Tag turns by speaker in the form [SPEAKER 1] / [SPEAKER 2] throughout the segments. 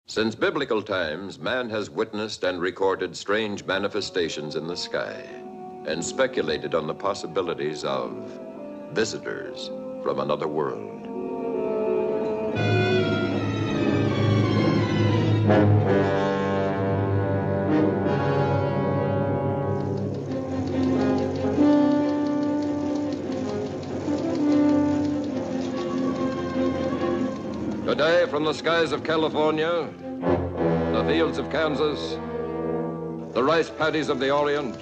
[SPEAKER 1] Since biblical times, man has witnessed and recorded strange manifestations in the sky and speculated on the possibilities of visitors from another world. Today, from the skies of California, the fields of Kansas, the rice paddies of the Orient,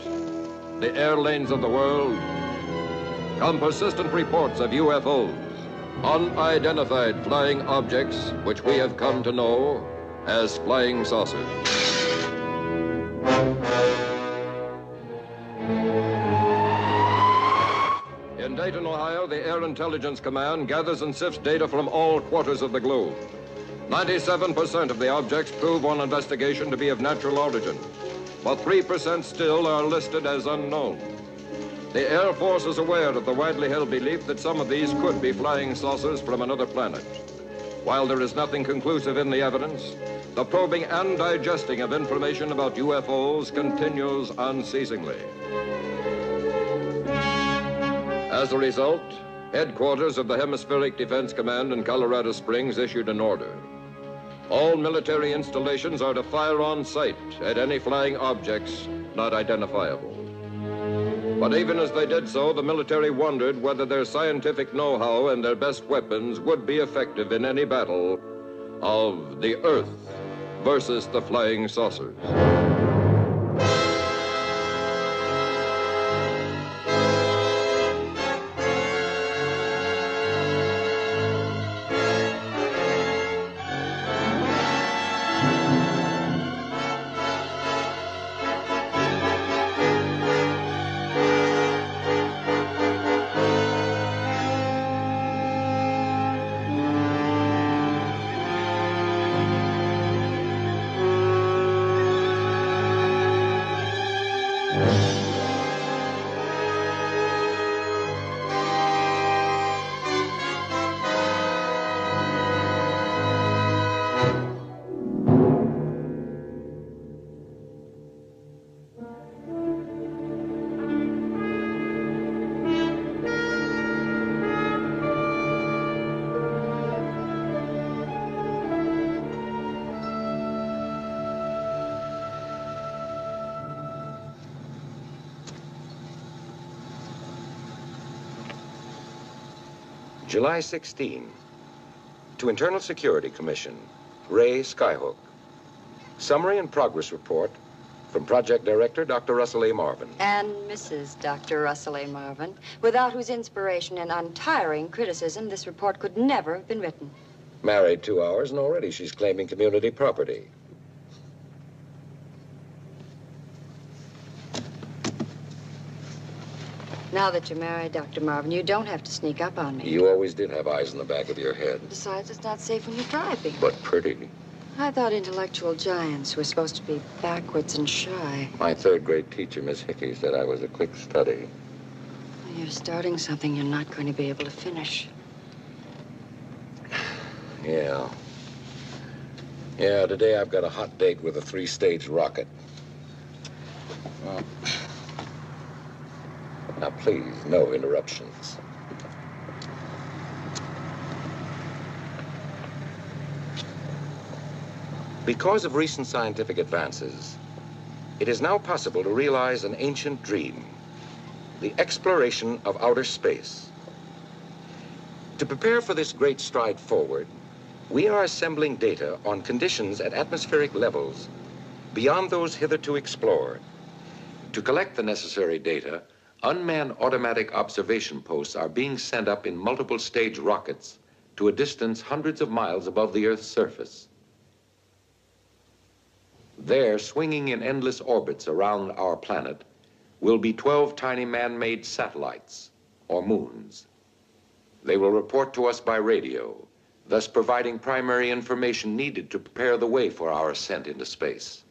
[SPEAKER 1] the air lanes of the world, come persistent reports of UFOs, unidentified flying objects which we have come to know as flying saucers. In Dayton, Ohio, the Air Intelligence Command gathers and sifts data from all quarters of the globe. 97% of the objects prove on investigation to be of natural origin, but 3% still are listed as unknown. The Air Force is aware of the widely held belief that some of these could be flying saucers from another planet. While there is nothing conclusive in the evidence, the probing and digesting of information about UFOs continues unceasingly. As a result, headquarters of the Hemispheric Defense Command in Colorado Springs issued an order. All military installations are to fire on sight at any flying objects not identifiable. But even as they did so, the military wondered whether their scientific know-how and their best weapons would be effective in any battle of the Earth versus the flying saucers.
[SPEAKER 2] July 16, to Internal Security Commission, Ray Skyhook. Summary and progress report from Project Director Dr. Russell A. Marvin.
[SPEAKER 3] And Mrs. Dr. Russell A. Marvin, without whose inspiration and untiring criticism, this report could never have been written.
[SPEAKER 2] Married 2 hours, and already she's claiming community property.
[SPEAKER 3] Now that you're married, Dr. Marvin, you don't have to sneak up on me.
[SPEAKER 2] You always did have eyes in the back of your head.
[SPEAKER 3] Besides, it's not safe when you're driving.
[SPEAKER 2] But pretty.
[SPEAKER 3] I thought intellectual giants were supposed to be backwards and shy.
[SPEAKER 2] My third-grade teacher, Miss Hickey, said I was a quick study.
[SPEAKER 3] Well, you're starting something you're not going to be able to finish.
[SPEAKER 2] Yeah. Yeah, today I've got a hot date with a 3-stage rocket. Well, now, please, no interruptions. Because of recent scientific advances, it is now possible to realize an ancient dream, the exploration of outer space. To prepare for this great stride forward, we are assembling data on conditions at atmospheric levels beyond those hitherto explored. To collect the necessary data, unmanned automatic observation posts are being sent up in multiple stage rockets to a distance hundreds of miles above the Earth's surface. There, swinging in endless orbits around our planet, will be 12 tiny man-made satellites, or moons. They will report to us by radio, thus providing primary information needed to prepare the way for our ascent into space.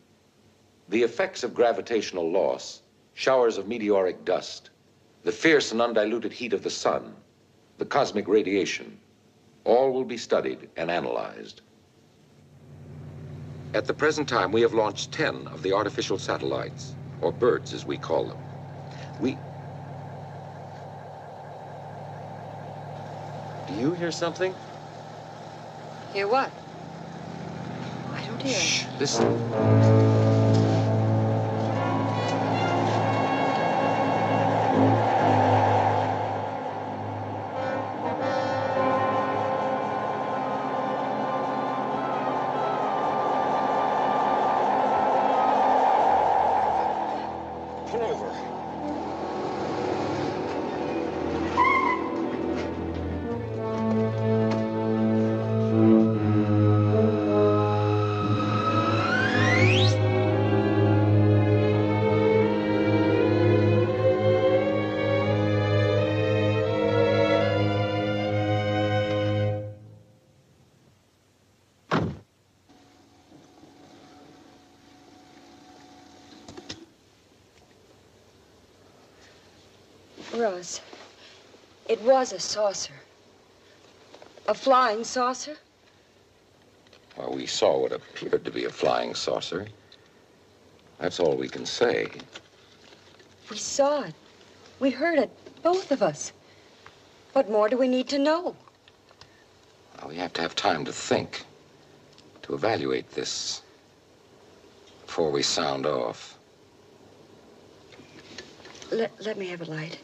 [SPEAKER 2] The effects of gravitational loss, showers of meteoric dust, the fierce and undiluted heat of the sun, the cosmic radiation, all will be studied and analyzed. At the present time, we have launched 10 of the artificial satellites, or birds as we call them. Do you hear something?
[SPEAKER 3] Hear what? I don't hear.
[SPEAKER 2] Shh, listen. Pull over.
[SPEAKER 3] Russ, it was a saucer. A flying saucer?
[SPEAKER 2] Well, we saw what appeared to be a flying saucer. That's all we can say.
[SPEAKER 3] We saw it. We heard it, both of us. What more do we need to know?
[SPEAKER 2] Well, we have to have time to think, to evaluate this before we sound off.
[SPEAKER 3] Let me have a light.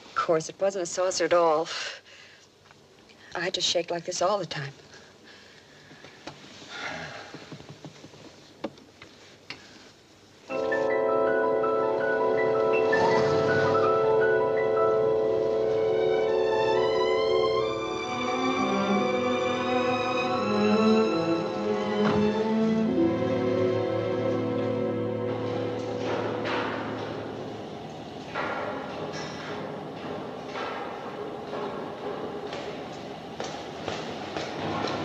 [SPEAKER 3] Of course, it wasn't a saucer at all. I just shake like this all the time.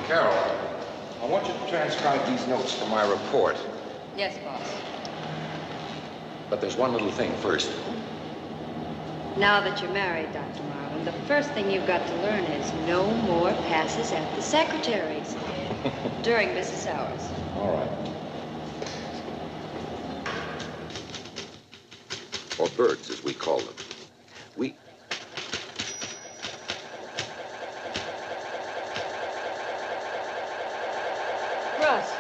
[SPEAKER 2] Carol, I want you to transcribe these notes for my report.
[SPEAKER 3] Yes, boss.
[SPEAKER 2] But there's one little thing first.
[SPEAKER 3] Now that you're married, Dr. Marvin, the first thing you've got to learn is no more passes at the secretaries during business hours.
[SPEAKER 2] All right. Or birds, as we call them.
[SPEAKER 3] Russ.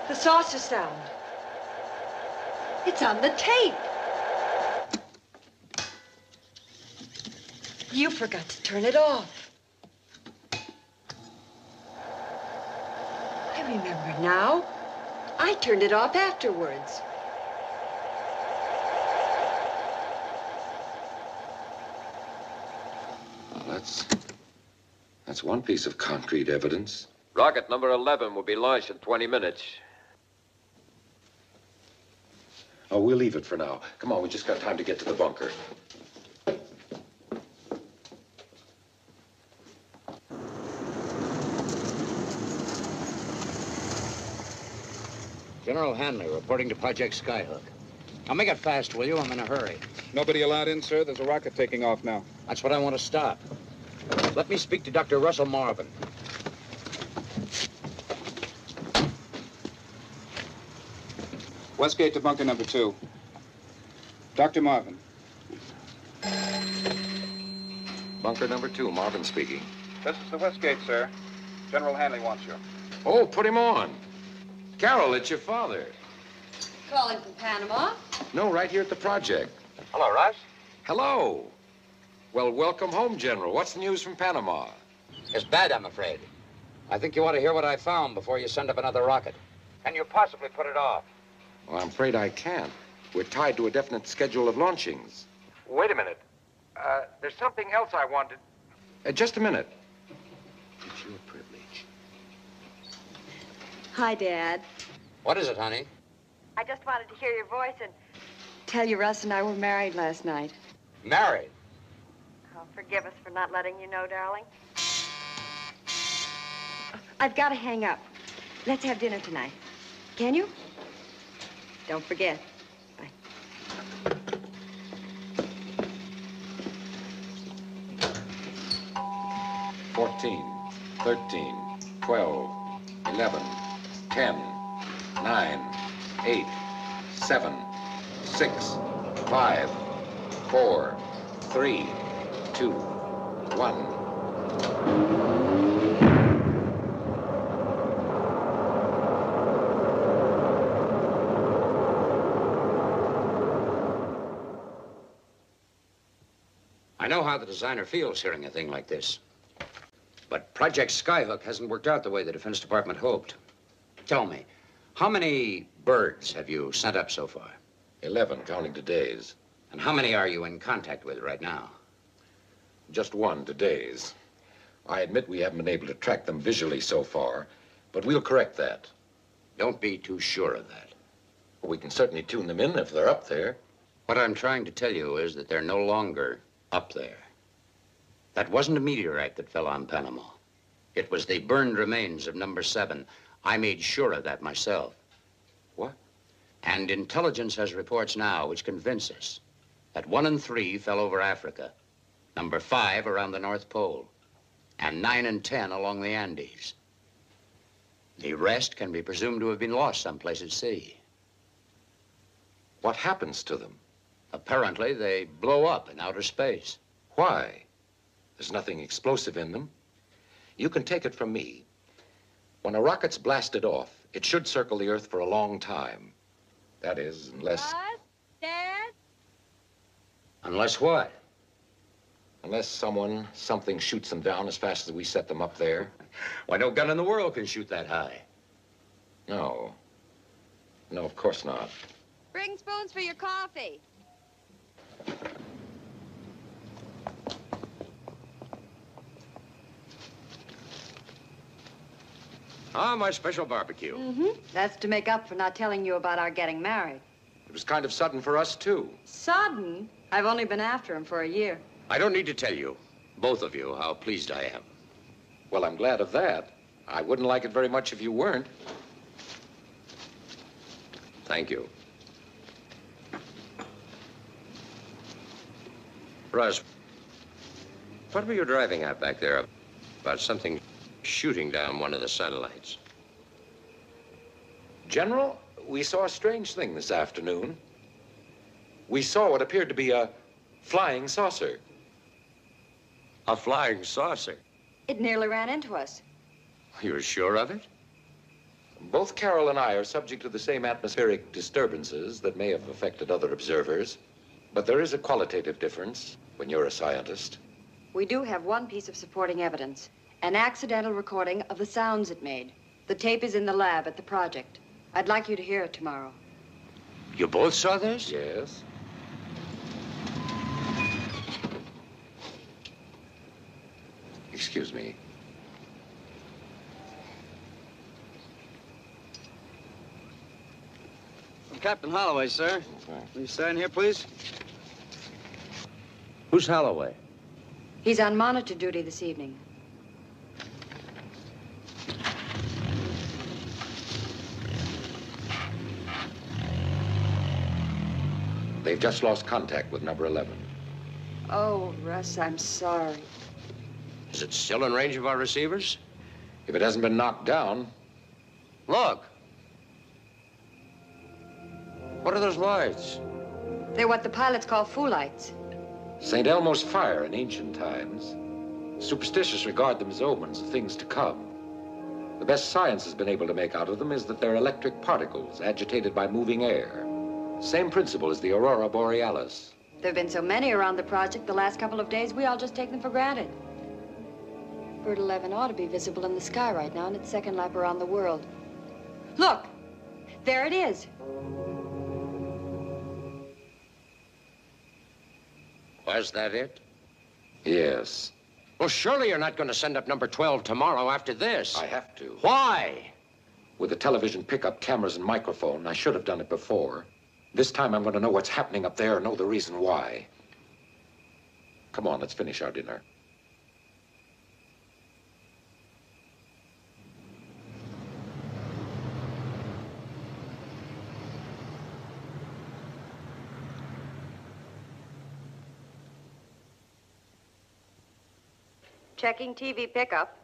[SPEAKER 3] The saucer sound. It's on the tape. You forgot to turn it off. I remember now. I turned it off afterwards.
[SPEAKER 2] Well, that's one piece of concrete evidence.
[SPEAKER 1] Rocket number 11 will be launched in 20 minutes.
[SPEAKER 2] Oh, we'll leave it for now. Come on, we just got time to get to the bunker.
[SPEAKER 4] General Hanley reporting to Project Skyhook. Now make it fast, will you? I'm in a hurry.
[SPEAKER 5] Nobody allowed in, sir. There's a rocket taking off now.
[SPEAKER 4] That's what I want to stop. Let me speak to Dr. Russell Marvin.
[SPEAKER 5] Westgate to bunker number 2. Dr. Marvin.
[SPEAKER 2] Bunker number 2, Marvin speaking.
[SPEAKER 5] This is the Westgate, sir. General Hanley wants you.
[SPEAKER 2] Oh, put him on. Carol, it's your father.
[SPEAKER 3] Calling from Panama?
[SPEAKER 2] No, right here at the project.
[SPEAKER 4] Hello, Russ.
[SPEAKER 2] Hello. Well, welcome home, General. What's the news from Panama?
[SPEAKER 4] It's bad, I'm afraid. I think you ought to hear what I found before you send up another rocket. Can you possibly put it off?
[SPEAKER 2] Well, I'm afraid I can't. We're tied to a definite schedule of launchings.
[SPEAKER 6] Wait a minute. There's something else I wanted.
[SPEAKER 2] Just a minute. It's your privilege.
[SPEAKER 3] Hi, Dad.
[SPEAKER 4] What is it, honey?
[SPEAKER 3] I just wanted to hear your voice and tell you Russ and I were married last night.
[SPEAKER 4] Married?
[SPEAKER 3] Oh, forgive us for not letting you know, darling. I've got to hang up. Let's have dinner tonight. Can you? Don't forget. Bye.
[SPEAKER 2] 13, 12, 11, 10, 9, 8, 7, 6, 5, 4, 3, 2, 1.
[SPEAKER 4] I know how the designer feels hearing a thing like this. But Project Skyhook hasn't worked out the way the Defense Department hoped. Tell me, how many birds have you sent up so far?
[SPEAKER 2] 11, counting today's.
[SPEAKER 4] And how many are you in contact with right now?
[SPEAKER 2] Just one, today's. I admit we haven't been able to track them visually so far, but we'll correct that.
[SPEAKER 4] Don't be too sure of that.
[SPEAKER 2] We can certainly tune them in if they're up there.
[SPEAKER 4] What I'm trying to tell you is that they're no longer up there. That wasn't a meteorite that fell on Panama. It was the burned remains of number 7. I made sure of that myself.
[SPEAKER 2] What?
[SPEAKER 4] And intelligence has reports now which convince us that 1 and 3 fell over Africa, number 5 around the North Pole, and 9 and 10 along the Andes. The rest can be presumed to have been lost someplace at sea.
[SPEAKER 2] What happens to them?
[SPEAKER 4] Apparently, they blow up in outer space.
[SPEAKER 2] Why? There's nothing explosive in them. You can take it from me. When a rocket's blasted off, it should circle the Earth for a long time. That is, unless...
[SPEAKER 3] What? Dad?
[SPEAKER 4] Unless what?
[SPEAKER 2] Unless something shoots them down as fast as we set them up there.
[SPEAKER 4] Why, no gun in the world can shoot that high.
[SPEAKER 2] No. No, of course not.
[SPEAKER 3] Bring spoons for your coffee.
[SPEAKER 4] Ah, my special barbecue.
[SPEAKER 3] That's to make up for not telling you about our getting married.
[SPEAKER 2] It was kind of sudden for us, too.
[SPEAKER 3] Sudden? I've only been after him for a year.
[SPEAKER 4] I don't need to tell you, both of you, how pleased I am.
[SPEAKER 2] Well, I'm glad of that. I wouldn't like it very much if you weren't.
[SPEAKER 4] Thank you. Russ, what were you driving at back there about something shooting down one of the satellites?
[SPEAKER 2] General, we saw a strange thing this afternoon. We saw what appeared to be a flying saucer.
[SPEAKER 4] A flying saucer?
[SPEAKER 3] It nearly ran into us.
[SPEAKER 4] You're sure of it?
[SPEAKER 2] Both Carol and I are subject to the same atmospheric disturbances that may have affected other observers. But there is a qualitative difference when you're a scientist.
[SPEAKER 3] We do have one piece of supporting evidence. An accidental recording of the sounds it made. The tape is in the lab at the project. I'd like you to hear it tomorrow.
[SPEAKER 4] You both saw this?
[SPEAKER 2] Yes. Excuse me.
[SPEAKER 7] I'm Captain Holloway, sir.
[SPEAKER 2] Okay.
[SPEAKER 7] Will you sign here, please?
[SPEAKER 4] Who's Holloway?
[SPEAKER 3] He's on monitor duty this evening.
[SPEAKER 2] They've just lost contact with number 11.
[SPEAKER 3] Oh, Russ, I'm sorry.
[SPEAKER 4] Is it still in range of our receivers?
[SPEAKER 2] If it hasn't been knocked down,
[SPEAKER 4] Look. What are those lights?
[SPEAKER 3] They're what the pilots call foolites.
[SPEAKER 2] St. Elmo's fire in ancient times. Superstitious regard them as omens of things to come. The best science has been able to make out of them is that they're electric particles agitated by moving air. Same principle as the aurora borealis.
[SPEAKER 3] There have been so many around the project the last couple of days, we all just take them for granted. Bird 11 ought to be visible in the sky right now in its second lap around the world. Look! There it is.
[SPEAKER 4] Was that it?
[SPEAKER 2] Yes,
[SPEAKER 4] Well, surely you're not going to send up number 12 tomorrow after this.
[SPEAKER 2] I have to.
[SPEAKER 4] Why?
[SPEAKER 2] With the television pickup cameras and microphone, I should have done it before. This time I'm going to know what's happening up there and know the reason why. Come on, let's finish our dinner.
[SPEAKER 3] Checking TV pickup.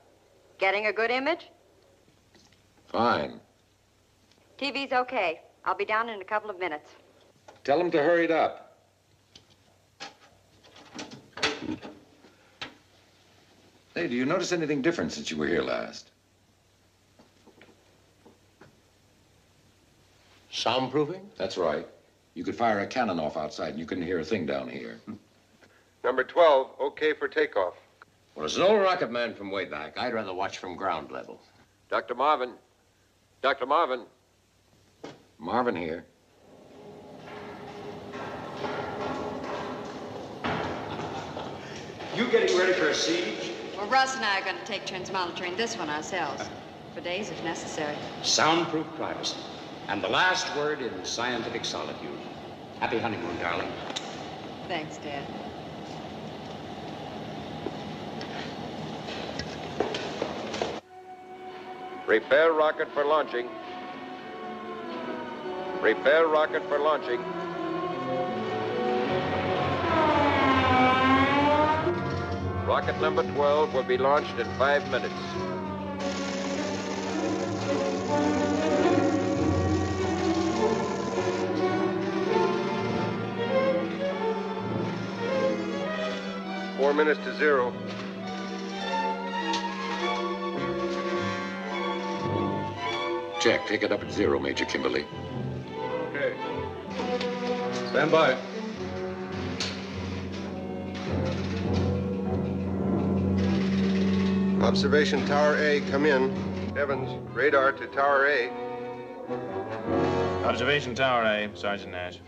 [SPEAKER 3] Getting a good image?
[SPEAKER 2] Fine.
[SPEAKER 3] TV's okay. I'll be down in a couple of minutes.
[SPEAKER 2] Tell them to hurry it up. Hey, do you notice anything different since you were here last?
[SPEAKER 4] Soundproofing?
[SPEAKER 2] That's right. You could fire a cannon off outside and you couldn't hear a thing down here.
[SPEAKER 6] Number 12, okay for takeoff.
[SPEAKER 4] Well, as an old rocket man from way back, I'd rather watch from ground level.
[SPEAKER 1] Dr. Marvin. Dr. Marvin.
[SPEAKER 2] Marvin here.
[SPEAKER 5] You getting ready for a siege?
[SPEAKER 3] Well, Russ and I are going to take turns monitoring this one ourselves. For days, if necessary.
[SPEAKER 4] Soundproof privacy. And the last word in scientific solitude. Happy honeymoon, darling.
[SPEAKER 3] Thanks, Dad.
[SPEAKER 1] Prepare rocket for launching. Prepare rocket for launching. Rocket number 12 will be launched in 5 minutes.
[SPEAKER 6] Four minutes to 0.
[SPEAKER 2] Check. Take it up at 0, Major Kimberly.
[SPEAKER 6] Okay. Stand by. Observation Tower A, come in. Evans, radar to Tower A.
[SPEAKER 8] Observation Tower A, Sergeant Nash.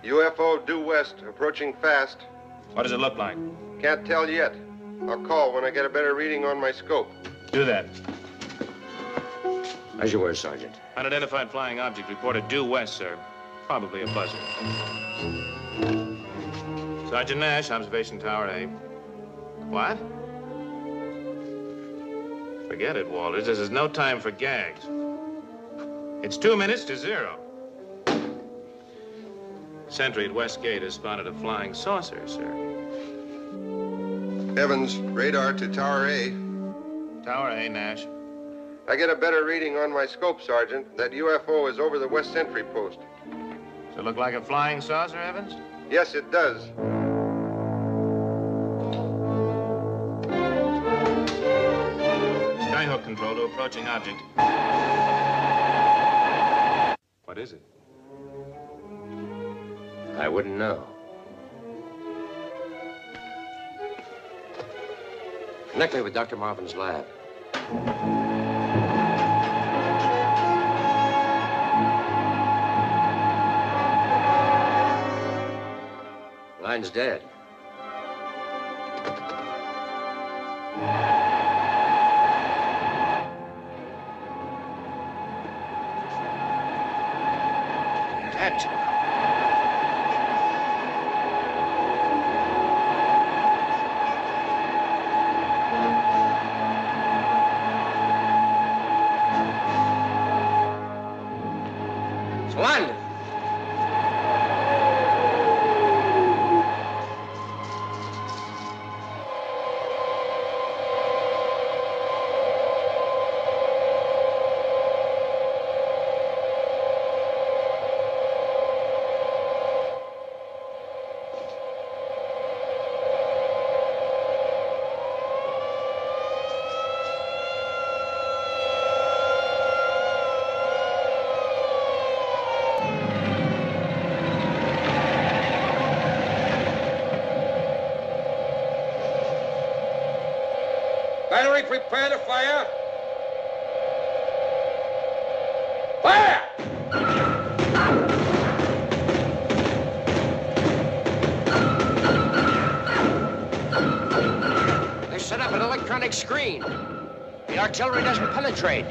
[SPEAKER 6] UFO due west, approaching fast.
[SPEAKER 8] What does it look like?
[SPEAKER 6] Can't tell yet. I'll call when I get a better reading on my scope.
[SPEAKER 8] Do that.
[SPEAKER 4] As you were, Sergeant.
[SPEAKER 8] Unidentified flying object reported due west, sir. Probably a buzzer. Sergeant Nash, Observation Tower A. What? Forget it, Walters. This is no time for gags. It's 2 minutes to 0. Sentry at West Gate has spotted a flying saucer, sir.
[SPEAKER 6] Evans, radar to Tower A.
[SPEAKER 8] Tower A, Nash.
[SPEAKER 6] I get a better reading on my scope, Sergeant. That UFO is over the West Sentry post.
[SPEAKER 8] Does it look like a flying saucer, Evans?
[SPEAKER 6] Yes, it does.
[SPEAKER 8] Skyhook control to approaching object. What is it?
[SPEAKER 4] I wouldn't know. Connect me with Dr. Marvin's lab. Line's dead. Dead. It's landed.
[SPEAKER 1] Battery, prepare to fire. Fire!
[SPEAKER 4] They set up an electronic screen. The artillery doesn't penetrate.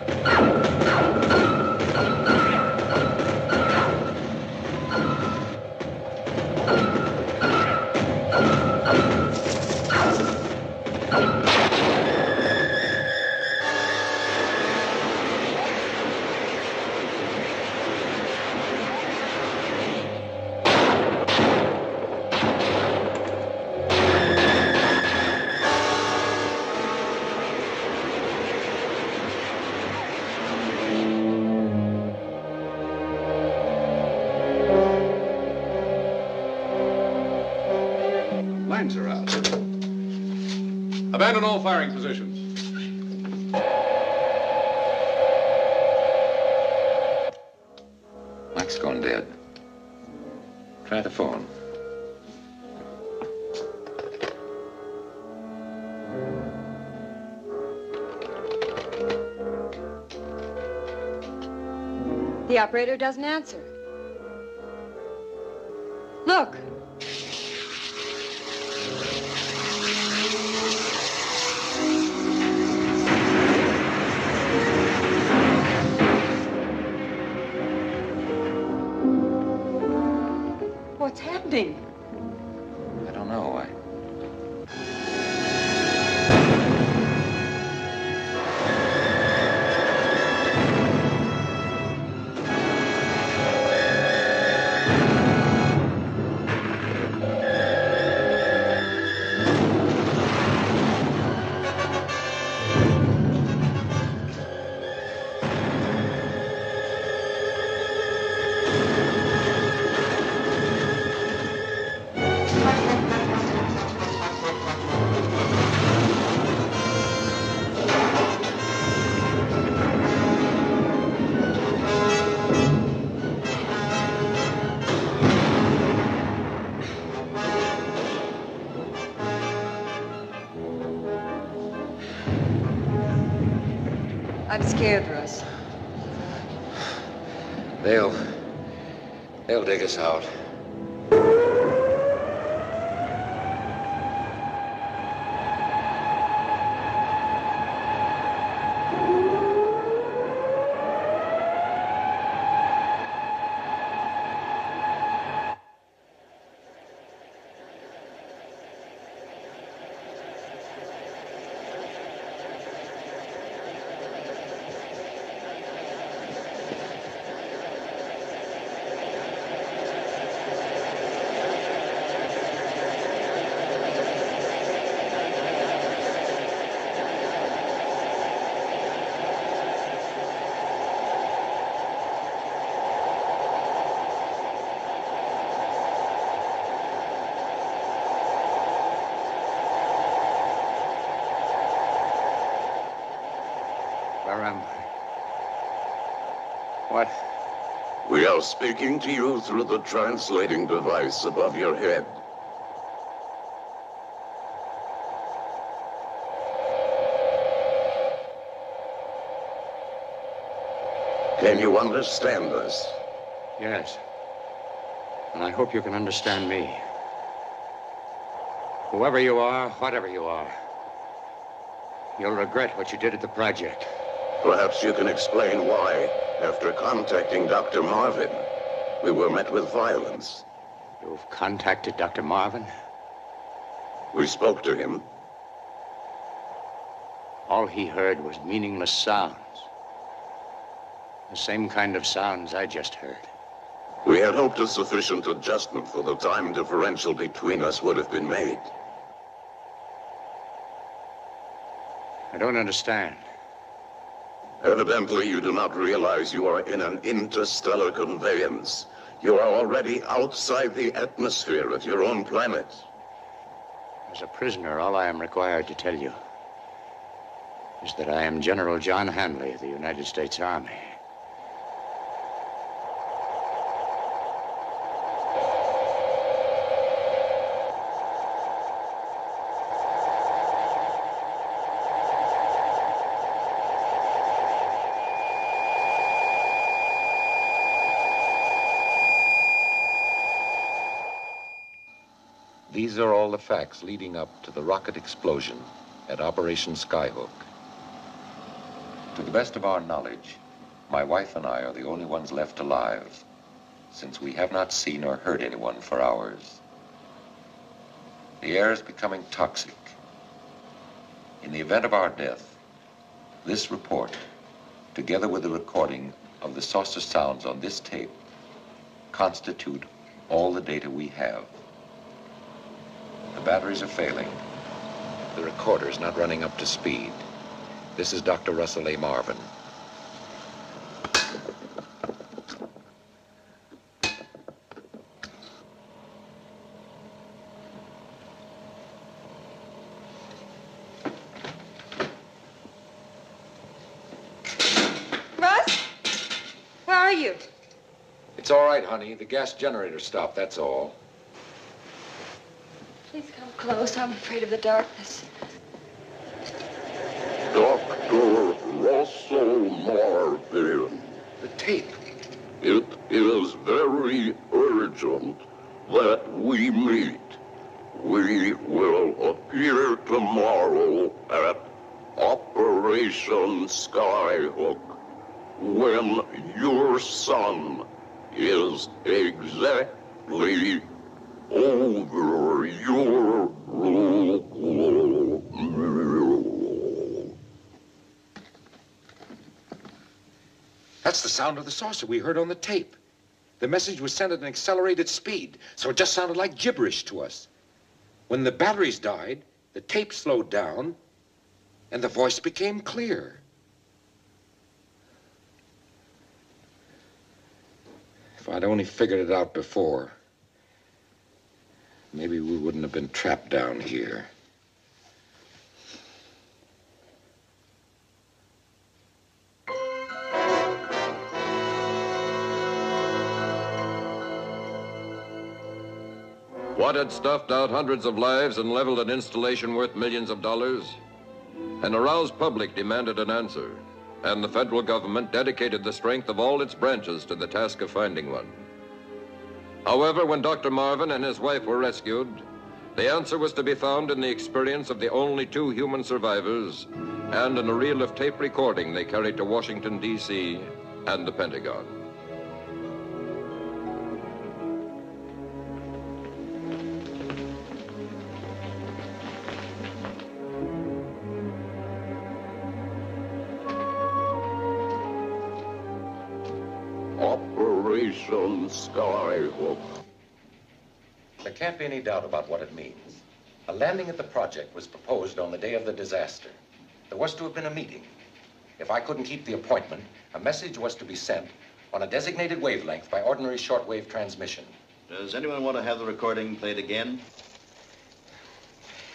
[SPEAKER 9] mines are out. Abandon all firing positions.
[SPEAKER 2] Mike's gone dead. Try the phone.
[SPEAKER 3] The operator doesn't answer. Look. What's happening?
[SPEAKER 2] I don't know.
[SPEAKER 3] I'm scared, Russ.
[SPEAKER 2] They'll dig us out.
[SPEAKER 4] Where am I? What?
[SPEAKER 10] We are speaking to you through the translating device above your head. Can you understand us?
[SPEAKER 4] Yes. And I hope you can understand me. Whoever you are, whatever you are, you'll regret what you did at the project.
[SPEAKER 10] Perhaps you can explain why, after contacting Dr. Marvin, we were met with violence.
[SPEAKER 4] You've contacted Dr. Marvin?
[SPEAKER 10] We spoke to him.
[SPEAKER 4] All he heard was meaningless sounds. The same kind of sounds I just heard.
[SPEAKER 10] We had hoped a sufficient adjustment for the time differential between us would have been made.
[SPEAKER 4] I don't understand.
[SPEAKER 10] Evidently, you do not realize you are in an interstellar conveyance. You are already outside the atmosphere of your own planet.
[SPEAKER 4] As a prisoner, all I am required to tell you is that I am General John Hanley of the United States Army.
[SPEAKER 2] These are all the facts leading up to the rocket explosion at Operation Skyhook. To the best of our knowledge, my wife and I are the only ones left alive, since we have not seen or heard anyone for hours. The air is becoming toxic. In the event of our death, this report, together with the recording of the saucer sounds on this tape, constitute all the data we have. The batteries are failing. The recorder's not running up to speed. This is Dr. Russell A. Marvin. It's all right, honey. The gas generator stopped, that's all.
[SPEAKER 3] Please come close. I'm afraid of the darkness.
[SPEAKER 10] Dr. Russell Marvin.
[SPEAKER 2] The tape.
[SPEAKER 10] It is very urgent that we meet. We will appear tomorrow at Operation Skyhook when your son is exactly over your rule.
[SPEAKER 2] That's the sound of the saucer we heard on the tape. The message was sent at an accelerated speed, so it just sounded like gibberish to us. When the batteries died, the tape slowed down, and the voice became clear. If I'd only figured it out before, maybe we wouldn't have been trapped down here.
[SPEAKER 1] What had stuffed out hundreds of lives and leveled an installation worth millions of dollars? An aroused public demanded an answer, and the federal government dedicated the strength of all its branches to the task of finding one. However, when Dr. Marvin and his wife were rescued, the answer was to be found in the experience of the only two human survivors and in a reel of tape recording they carried to Washington, D.C. and the Pentagon.
[SPEAKER 10] Operation Skyhook.
[SPEAKER 2] There can't be any doubt about what it means. A landing at the project was proposed on the day of the disaster. There was to have been a meeting. If I couldn't keep the appointment, a message was to be sent on a designated wavelength by ordinary shortwave transmission.
[SPEAKER 9] Does anyone want to have the recording played again?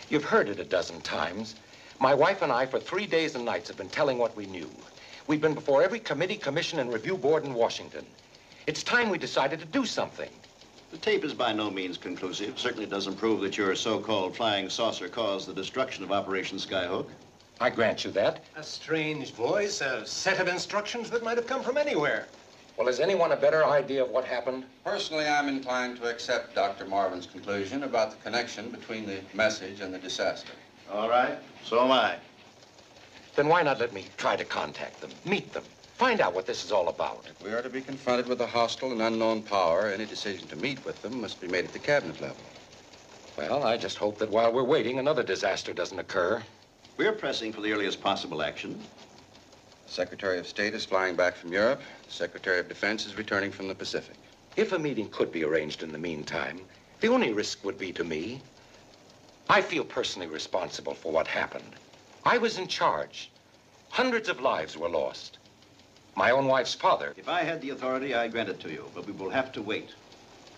[SPEAKER 2] You've heard it a dozen times. My wife and I, for 3 days and nights, have been telling what we knew. We've been before every committee, commission, and review board in Washington. It's time we decided to do something.
[SPEAKER 9] The tape is by no means conclusive. Certainly doesn't prove that your so-called flying saucer caused the destruction of Operation Skyhook.
[SPEAKER 2] I grant you that.
[SPEAKER 11] A strange voice, a set of instructions that might have come from anywhere.
[SPEAKER 2] Well, has anyone a better idea of what happened?
[SPEAKER 12] Personally, I'm inclined to accept Dr. Marvin's conclusion about the connection between the message and the disaster.
[SPEAKER 9] All right, so am I.
[SPEAKER 2] Then why not let me try to contact them, meet them, find out what this is all about?
[SPEAKER 12] If we are to be confronted with a hostile and unknown power, any decision to meet with them must be made at the cabinet level.
[SPEAKER 2] Well, I just hope that while we're waiting, another disaster doesn't occur.
[SPEAKER 9] We're pressing for the earliest possible action.
[SPEAKER 12] The Secretary of State is flying back from Europe. The Secretary of Defense is returning from the Pacific.
[SPEAKER 2] If a meeting could be arranged in the meantime, the only risk would be to me. I feel personally responsible for what happened. I was in charge. Hundreds of lives were lost. My own wife's father.
[SPEAKER 9] If I had the authority, I'd grant it to you, but we will have to wait.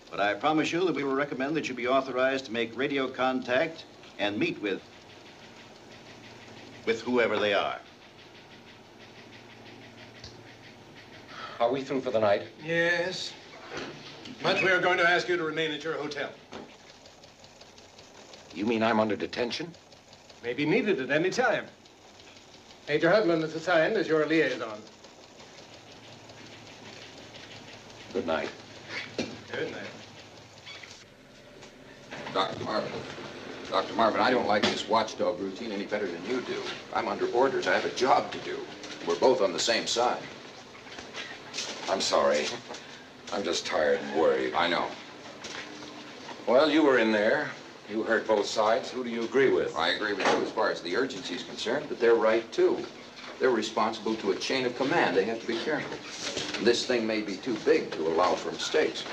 [SPEAKER 9] But I promise you that we will recommend that you be authorized to make radio contact and meet with whoever they are.
[SPEAKER 2] Are we through for the night?
[SPEAKER 11] Yes. But we are going to ask you to remain at your hotel.
[SPEAKER 2] You mean I'm under detention?
[SPEAKER 11] May be needed at any time. Major Hudlin is assigned as your liaison.
[SPEAKER 2] Good night.
[SPEAKER 11] Good night.
[SPEAKER 13] Dr. Marvin, I don't like this watchdog routine any better than you do. I'm under orders. I have a job to do. We're both on the same side.
[SPEAKER 2] I'm sorry. I'm just tired and worried.
[SPEAKER 13] I know.
[SPEAKER 2] Well, you were in there. You heard both sides. Who do you agree with?
[SPEAKER 13] I agree with you as far as the urgency is concerned, but they're right, too. They're responsible to a chain of command. They have to be careful. This thing may be too big to allow for mistakes.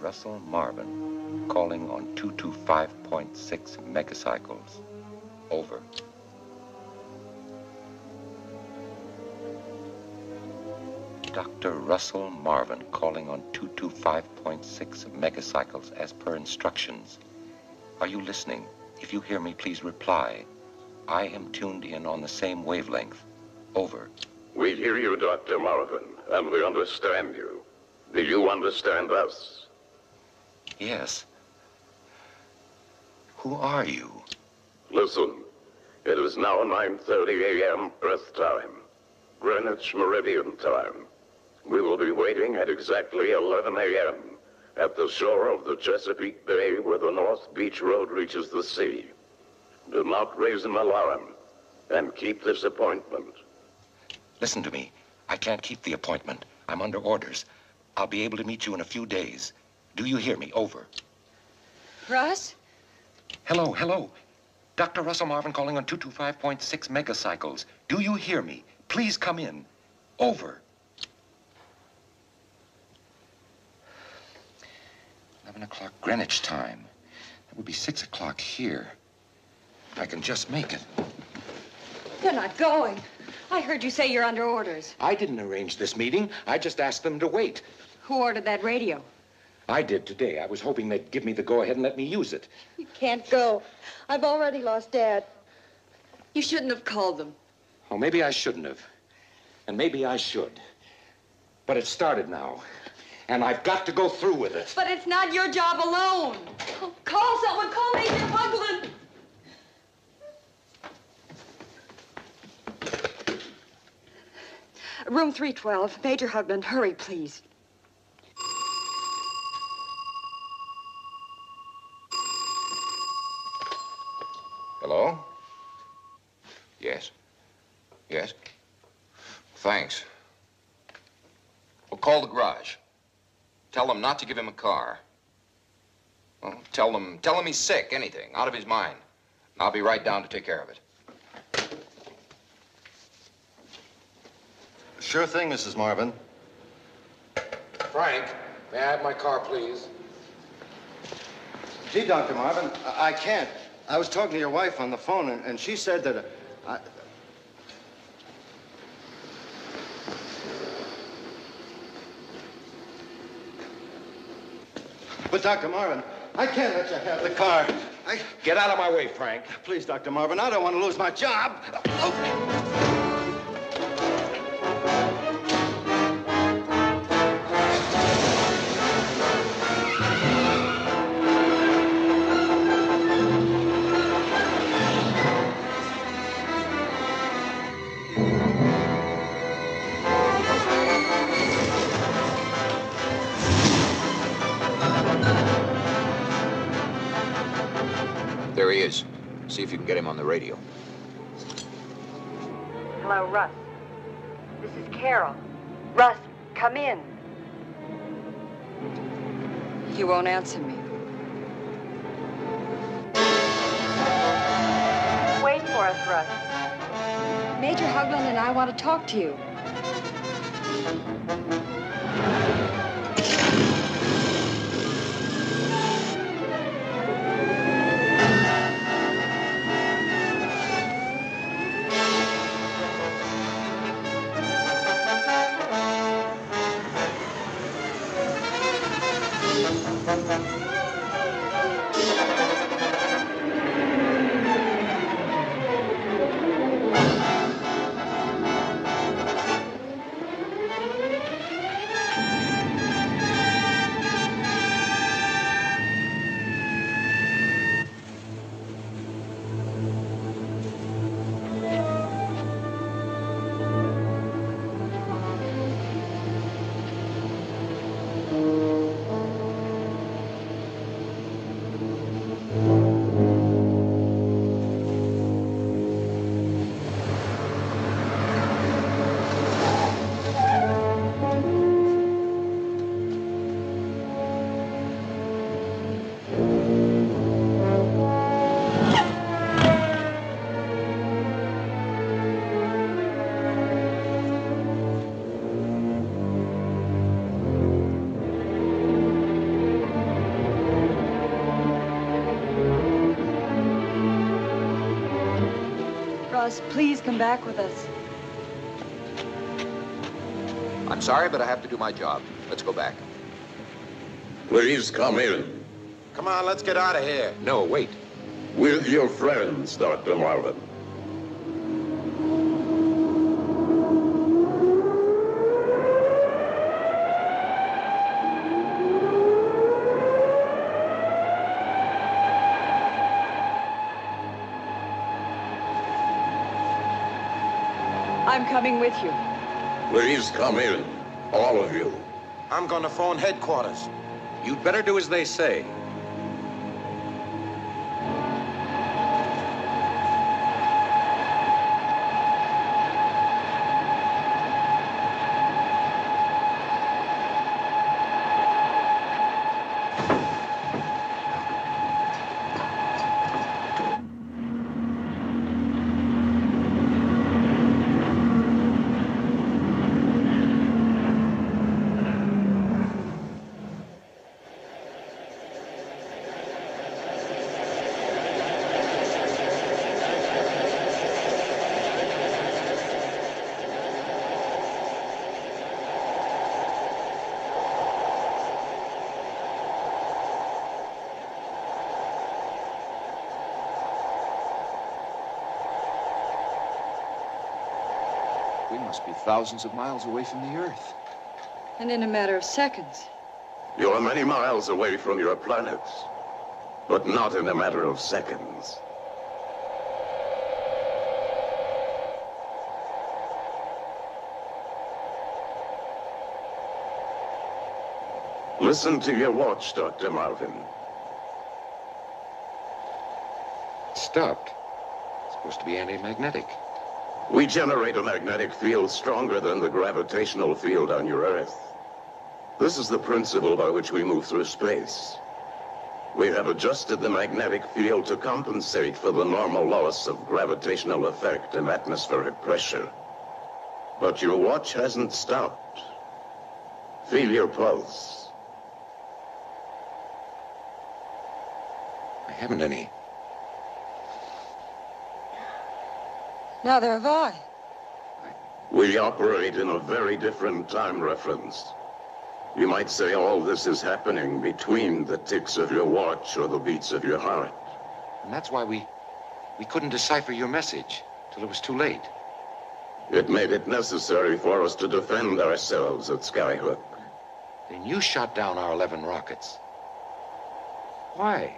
[SPEAKER 2] Russell Marvin, calling on 225.6 megacycles. Over. Dr. Russell Marvin, calling on 225.6 megacycles as per instructions. Are you listening? If you hear me, please reply. I am tuned in on the same wavelength. Over.
[SPEAKER 10] We hear you, Dr. Marvin, and we understand you. Do you understand us?
[SPEAKER 2] Yes. Who are you?
[SPEAKER 10] Listen, it is now 9:30 a.m. Earth time, Greenwich Meridian time. We will be waiting at exactly 11 a.m. at the shore of the Chesapeake Bay where the North Beach Road reaches the sea. Do not raise an alarm, and keep this appointment.
[SPEAKER 2] Listen to me. I can't keep the appointment. I'm under orders. I'll be able to meet you in a few days. Do you hear me? Over.
[SPEAKER 3] Russ?
[SPEAKER 2] Hello, hello. Dr. Russell Marvin calling on 225.6 megacycles. Do you hear me? Please come in. Over. 11 o'clock Greenwich time. That would be 6 o'clock here. I can just make it.
[SPEAKER 3] You're not going. I heard you say you're under orders.
[SPEAKER 2] I didn't arrange this meeting. I just asked them to wait.
[SPEAKER 3] Who ordered that radio?
[SPEAKER 2] I did today. I was hoping they'd give me the go-ahead and let me use it.
[SPEAKER 3] You can't go. I've already lost Dad. You shouldn't have called them.
[SPEAKER 2] Oh, maybe I shouldn't have. And maybe I should. But it started now. And I've got to go through with it.
[SPEAKER 3] But it's not your job alone. Oh, call someone. Call Major Hugland. Room 312. Major Hugland, hurry, please.
[SPEAKER 2] Hello? Yes. Yes? Thanks. Well, call the garage. Tell them not to give him a car. Well, tell them he's sick, anything, out of his mind. I'll be right down to take care of it.
[SPEAKER 9] Sure thing, Mrs. Marvin.
[SPEAKER 2] Frank, may I have my car, please?
[SPEAKER 5] Gee, Dr. Marvin, I can't. I was talking to your wife on the phone, and she said that But, Dr. Marvin, I can't let you have the car.
[SPEAKER 2] Get out of my way, Frank.
[SPEAKER 5] Please, Dr. Marvin, I don't want to lose my job.
[SPEAKER 13] There he is. See if you can get him on the radio.
[SPEAKER 3] Hello, Russ. This is Carol. Russ, come in. He won't answer me. Wait for us, Russ. Major Hugland and I want to talk to you. us. Please come back with us.
[SPEAKER 13] I'm sorry, but I have to do my job. Let's go back.
[SPEAKER 10] Please come in.
[SPEAKER 2] Come on, let's get out of here.
[SPEAKER 13] No, wait.
[SPEAKER 10] With your friends, Dr. Marvin.
[SPEAKER 3] I'm coming with you.
[SPEAKER 10] Please come in, all of you.
[SPEAKER 2] I'm going to phone headquarters.
[SPEAKER 13] You'd better do as they say. We must be thousands of miles away from the Earth.
[SPEAKER 3] And in a matter of seconds.
[SPEAKER 10] You are many miles away from your planets, but not in a matter of seconds. Listen to your watch, Dr. Marvin.
[SPEAKER 2] Stopped. It's supposed to be anti-magnetic.
[SPEAKER 10] We generate a magnetic field stronger than the gravitational field on your Earth. This is the principle by which we move through space. We have adjusted the magnetic field to compensate for the normal loss of gravitational effect and atmospheric pressure. But your watch hasn't stopped. Feel your pulse.
[SPEAKER 2] I haven't any.
[SPEAKER 3] Neither have I.
[SPEAKER 10] We operate in a very different time reference. You might say all this is happening between the ticks of your watch or the beats of your heart.
[SPEAKER 2] And that's why we couldn't decipher your message till it was too late.
[SPEAKER 10] It made it necessary for us to defend ourselves at Skyhook.
[SPEAKER 2] Then you shot down our 11 rockets. Why?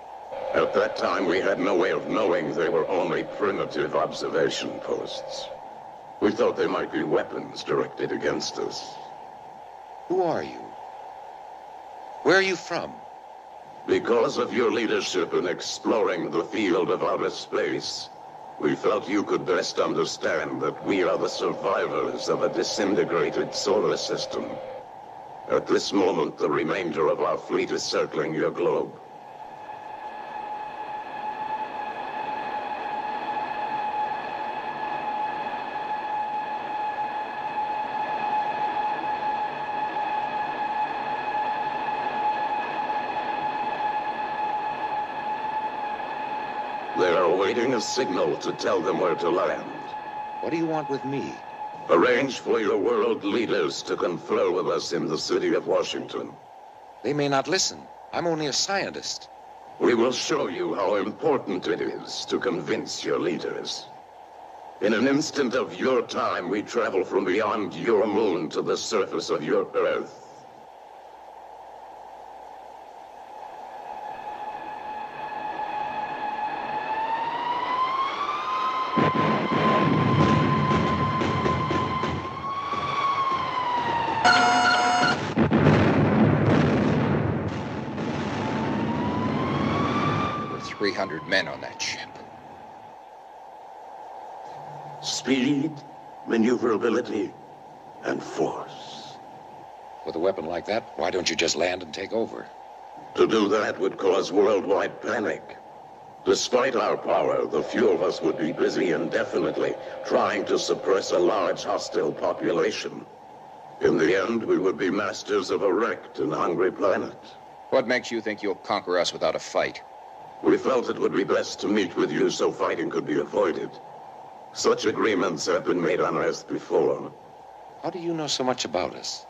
[SPEAKER 10] At that time, we had no way of knowing they were only primitive observation posts. We thought they might be weapons directed against us.
[SPEAKER 2] Who are you? Where are you from?
[SPEAKER 10] Because of your leadership in exploring the field of outer space, we felt you could best understand that we are the survivors of a disintegrated solar system. At this moment, the remainder of our fleet is circling your globe. They are awaiting a signal to tell them where to land.
[SPEAKER 2] What do you want with me?
[SPEAKER 10] Arrange for your world leaders to confer with us in the city of Washington.
[SPEAKER 2] They may not listen. I'm only a scientist.
[SPEAKER 10] We will show you how important it is to convince your leaders. In an instant of your time, we travel from beyond your moon to the surface of your Earth.
[SPEAKER 13] There were 300 men on that ship.
[SPEAKER 10] Speed, maneuverability, and force.
[SPEAKER 2] With a weapon like that, why don't you just land and take over?
[SPEAKER 10] To do that would cause worldwide panic. Despite our power, the few of us would be busy indefinitely trying to suppress a large hostile population. In the end, we would be masters of a wrecked and hungry planet.
[SPEAKER 13] What makes you think you'll conquer us without a fight?
[SPEAKER 10] We felt it would be best to meet with you so fighting could be avoided. Such agreements have been made on Earth before.
[SPEAKER 2] How do you know so much about us?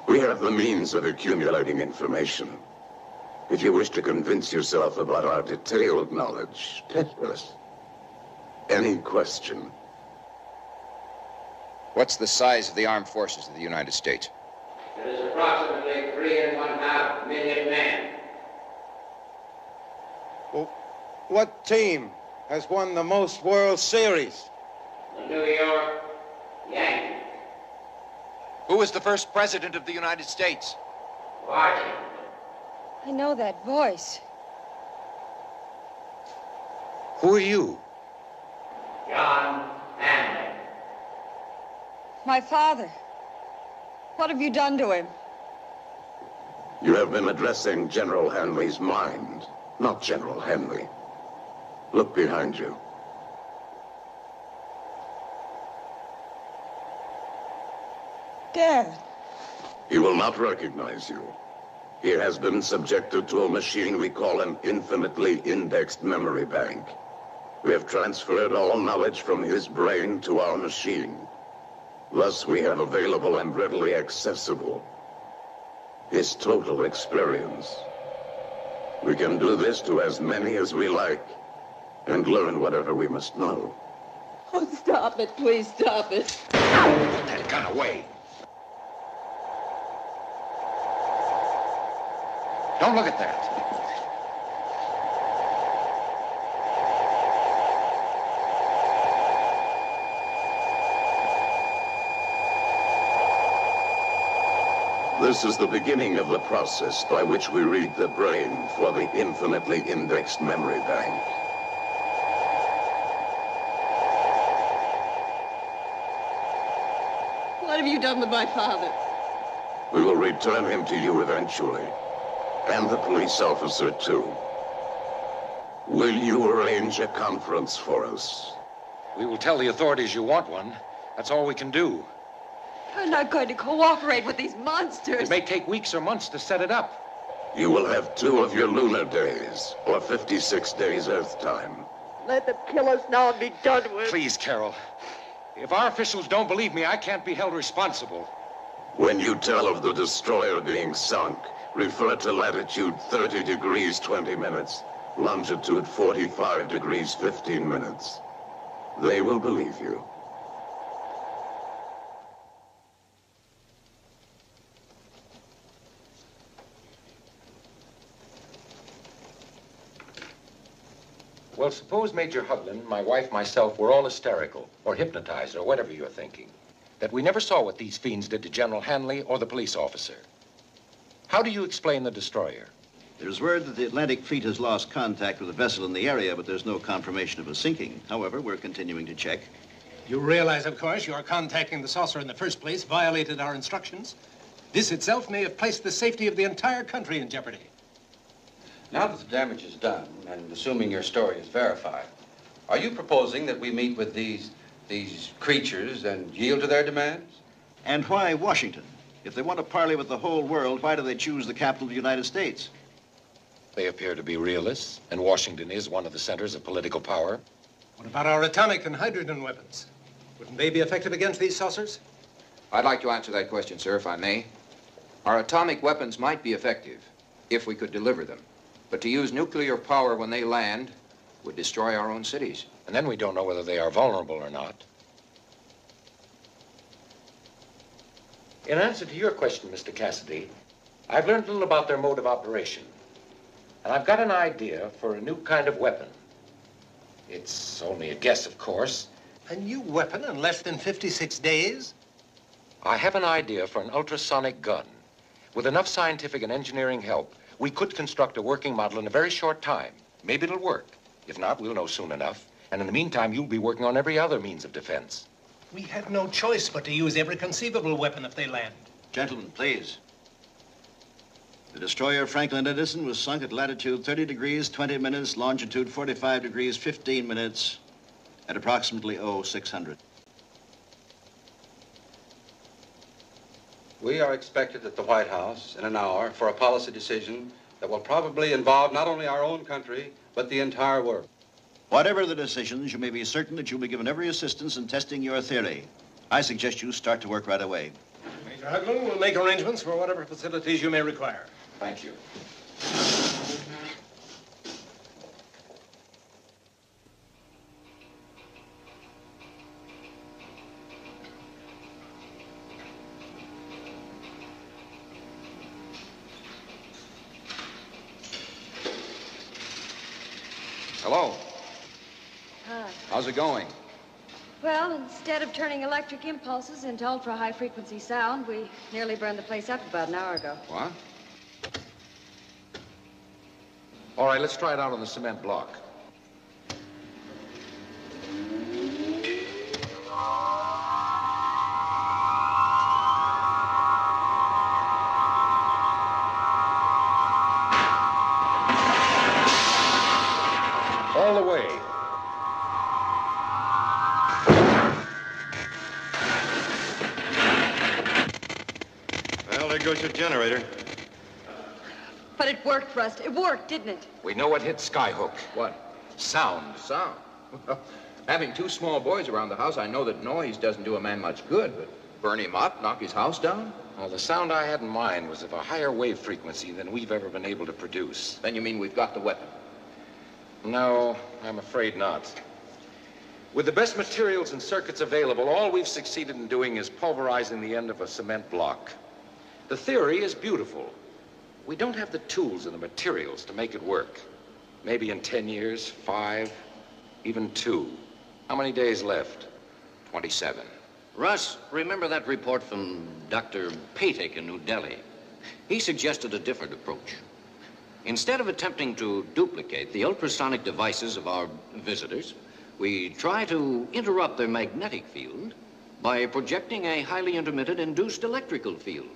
[SPEAKER 10] We have the means of accumulating information. If you wish to convince yourself about our detailed knowledge, test us. Any question?
[SPEAKER 13] What's the size of the armed forces of the United States?
[SPEAKER 4] It is approximately 3.5 million men.
[SPEAKER 5] Well, what team has won the most World Series?
[SPEAKER 4] The New York Yankees.
[SPEAKER 13] Who was the first president of the United States?
[SPEAKER 4] Washington.
[SPEAKER 3] I know that voice.
[SPEAKER 2] Who are you?
[SPEAKER 4] John Hanley.
[SPEAKER 3] My father. What have you done to him?
[SPEAKER 10] You have been addressing General Hanley's mind, not General Hanley. Look behind you.
[SPEAKER 3] Dad.
[SPEAKER 10] He will not recognize you. He has been subjected to a machine we call an infinitely indexed memory bank. We have transferred all knowledge from his brain to our machine. Thus, we have available and readily accessible his total experience. We can do this to as many as we like and learn whatever we must know.
[SPEAKER 3] Oh, stop it. Please stop it.
[SPEAKER 2] Put that gun away. Don't look at that.
[SPEAKER 10] This is the beginning of the process by which we read the brain for the infinitely indexed memory bank.
[SPEAKER 3] What have you done with my father?
[SPEAKER 10] We will return him to you eventually. And the police officer, too. Will you arrange a conference for us?
[SPEAKER 2] We will tell the authorities you want one. That's all we can do.
[SPEAKER 3] I'm not going to cooperate with these monsters.
[SPEAKER 2] It may take weeks or months to set it up.
[SPEAKER 10] You will have 2 of your lunar days, or 56 days Earth time.
[SPEAKER 3] Let them kill us now and be done with.
[SPEAKER 2] Please, Carol. If our officials don't believe me, I can't be held responsible.
[SPEAKER 10] When you tell of the destroyer being sunk, refer to latitude 30 degrees 20 minutes, longitude 45 degrees 15 minutes. They will believe you.
[SPEAKER 2] Well, suppose Major Huglin, my wife, myself, were all hysterical, or hypnotized, or whatever you're thinking. That we never saw what these fiends did to General Hanley or the police officer. How do you explain the destroyer?
[SPEAKER 9] There's word that the Atlantic Fleet has lost contact with a vessel in the area, but there's no confirmation of a sinking. However, we're continuing to check.
[SPEAKER 11] You realize, of course, your contacting the saucer in the first place violated our instructions. This itself may have placed the safety of the entire country in jeopardy.
[SPEAKER 12] Now that the damage is done, and assuming your story is verified, are you proposing that we meet with these creatures and yield to their demands?
[SPEAKER 9] And why Washington? If they want to parley with the whole world, why do they choose the capital of the United States?
[SPEAKER 2] They appear to be realists, and Washington is one of the centers of political power.
[SPEAKER 11] What about our atomic and hydrogen weapons? Wouldn't they be effective against these saucers?
[SPEAKER 13] I'd like to answer that question, sir, if I may. Our atomic weapons might be effective if we could deliver them. But to use nuclear power when they land would destroy our own cities.
[SPEAKER 2] And then we don't know whether they are vulnerable or not. In answer to your question, Mr. Cassidy, I've learned a little about their mode of operation. And I've got an idea for a new kind of weapon. It's only a guess, of course.
[SPEAKER 11] A new weapon in less than 56 days?
[SPEAKER 2] I have an idea for an ultrasonic gun. With enough scientific and engineering help, we could construct a working model in a very short time. Maybe it'll work. If not, we'll know soon enough. And in the meantime, you'll be working on every other means of defense.
[SPEAKER 11] We have no choice but to use every conceivable weapon if they land.
[SPEAKER 9] Gentlemen, please. The destroyer Franklin Edison was sunk at latitude 30 degrees 20 minutes, longitude 45 degrees 15 minutes, at approximately 0600.
[SPEAKER 12] We are expected at the White House in an hour for a policy decision that will probably involve not only our own country, but the entire world.
[SPEAKER 9] Whatever the decisions, you may be certain that you'll be given every assistance in testing your theory. I suggest you start to work right away.
[SPEAKER 11] Major Hagelin will make arrangements for whatever facilities you may require.
[SPEAKER 2] Thank you.
[SPEAKER 13] Hello.
[SPEAKER 3] Hi.
[SPEAKER 13] How's it going?
[SPEAKER 3] Well, instead of turning electric impulses into ultra-high frequency sound, we nearly burned the place up about an hour ago.
[SPEAKER 13] What?
[SPEAKER 2] All right, let's try it out on the cement block. All the way.
[SPEAKER 5] Well, there goes your generator.
[SPEAKER 3] But it worked, Rust. It worked, didn't it?
[SPEAKER 2] We know what hit Skyhook.
[SPEAKER 13] What?
[SPEAKER 2] Sound.
[SPEAKER 13] Sound. Well, having two small boys around the house, I know that noise doesn't do a man much good, but burn him up, knock his house down?
[SPEAKER 2] Well, the sound I had in mind was of a higher wave frequency than we've ever been able to produce.
[SPEAKER 13] Then you mean we've got the weapon?
[SPEAKER 2] No, I'm afraid not. With the best materials and circuits available, all we've succeeded in doing is pulverizing the end of a cement block. The theory is beautiful. We don't have the tools and the materials to make it work. Maybe in 10 years, 5, even 2. How many days left?
[SPEAKER 13] 27.
[SPEAKER 4] Russ, remember that report from Dr. Patek in New Delhi? He suggested a different approach. Instead of attempting to duplicate the ultrasonic devices of our visitors, we try to interrupt their magnetic field by projecting a highly intermittent induced electrical field.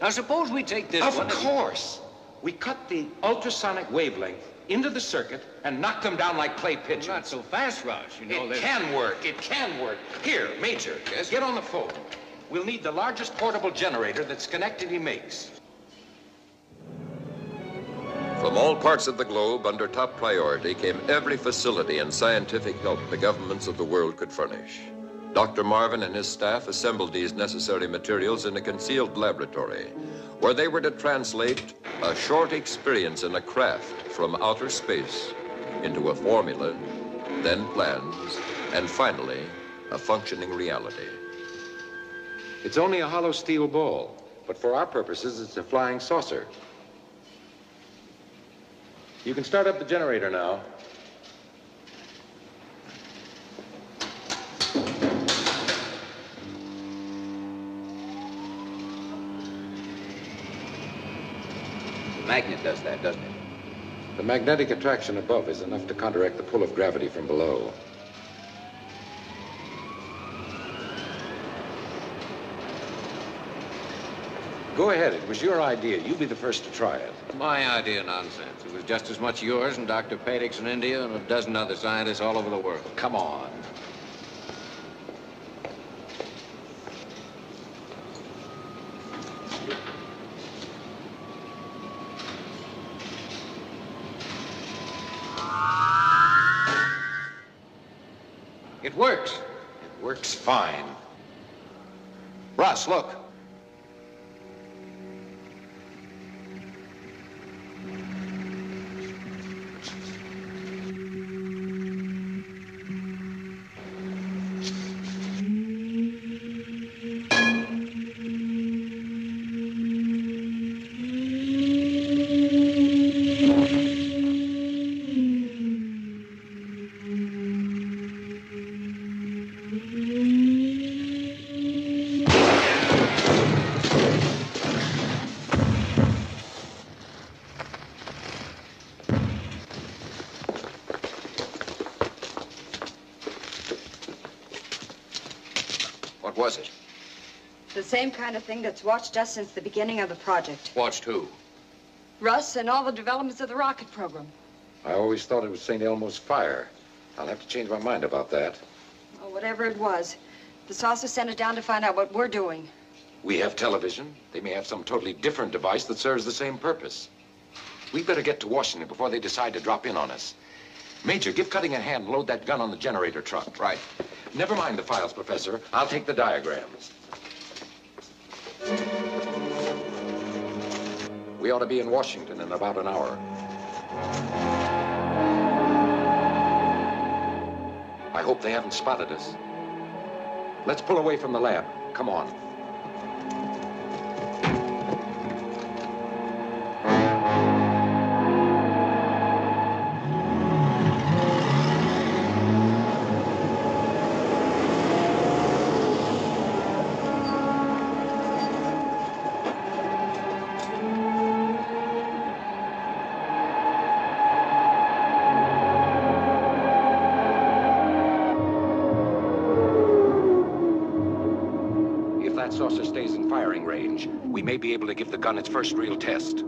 [SPEAKER 4] Now, suppose we take this one...
[SPEAKER 2] Of course! We cut the ultrasonic wavelength into the circuit and knock them down like clay pigeons.
[SPEAKER 4] Not so fast, Russ. You know,
[SPEAKER 2] it can work. It can work. Here, Major,
[SPEAKER 13] yes?
[SPEAKER 2] Get on the phone. We'll need the largest portable generator that Schenectady makes.
[SPEAKER 1] From all parts of the globe, under top priority, came every facility and scientific help the governments of the world could furnish. Dr. Marvin and his staff assembled these necessary materials in a concealed laboratory, where they were to translate a short experience in a craft from outer space into a formula, then plans, and finally, a functioning reality.
[SPEAKER 2] It's only a hollow steel ball, but for our purposes, it's a flying saucer. You can start up the generator now.
[SPEAKER 13] The magnet does that, doesn't it?
[SPEAKER 2] The magnetic attraction above is enough to counteract the pull of gravity from below. Go ahead. It was your idea. You be the first to try it.
[SPEAKER 4] My idea, nonsense. It was just as much yours and Dr. Patek's in India and a dozen other scientists all over the world.
[SPEAKER 2] Come on.
[SPEAKER 13] It works.
[SPEAKER 2] It works fine.
[SPEAKER 13] Russ, look. What was it?
[SPEAKER 3] The same kind of thing that's watched us since the beginning of the project.
[SPEAKER 13] Watched who?
[SPEAKER 3] Russ and all the developments of the rocket program.
[SPEAKER 2] I always thought it was St. Elmo's fire. I'll have to change my mind about that.
[SPEAKER 3] Well, whatever it was, the saucer sent it down to find out what we're doing.
[SPEAKER 2] We have television. They may have some totally different device that serves the same purpose. We better get to Washington before they decide to drop in on us. Major, give Cutting a hand and load that gun on the generator truck.
[SPEAKER 13] Right.
[SPEAKER 2] Never mind the files, Professor. I'll take the diagrams. We ought to be in Washington in about an hour. I hope they haven't spotted us. Let's pull away from the lab. Come on. Saucer stays in firing range, we may be able to give the gun its first real test.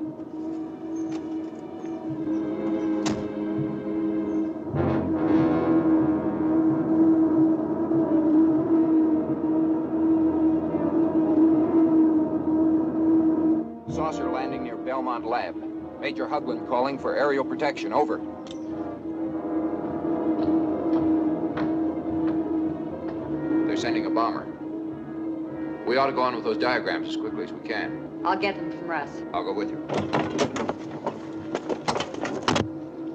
[SPEAKER 13] Saucer landing near Belmont Lab. Major Hugland calling for aerial protection. Over. They're sending a bomber. We ought to go on with those diagrams as quickly as we can.
[SPEAKER 3] I'll get them from Russ.
[SPEAKER 13] I'll go with you.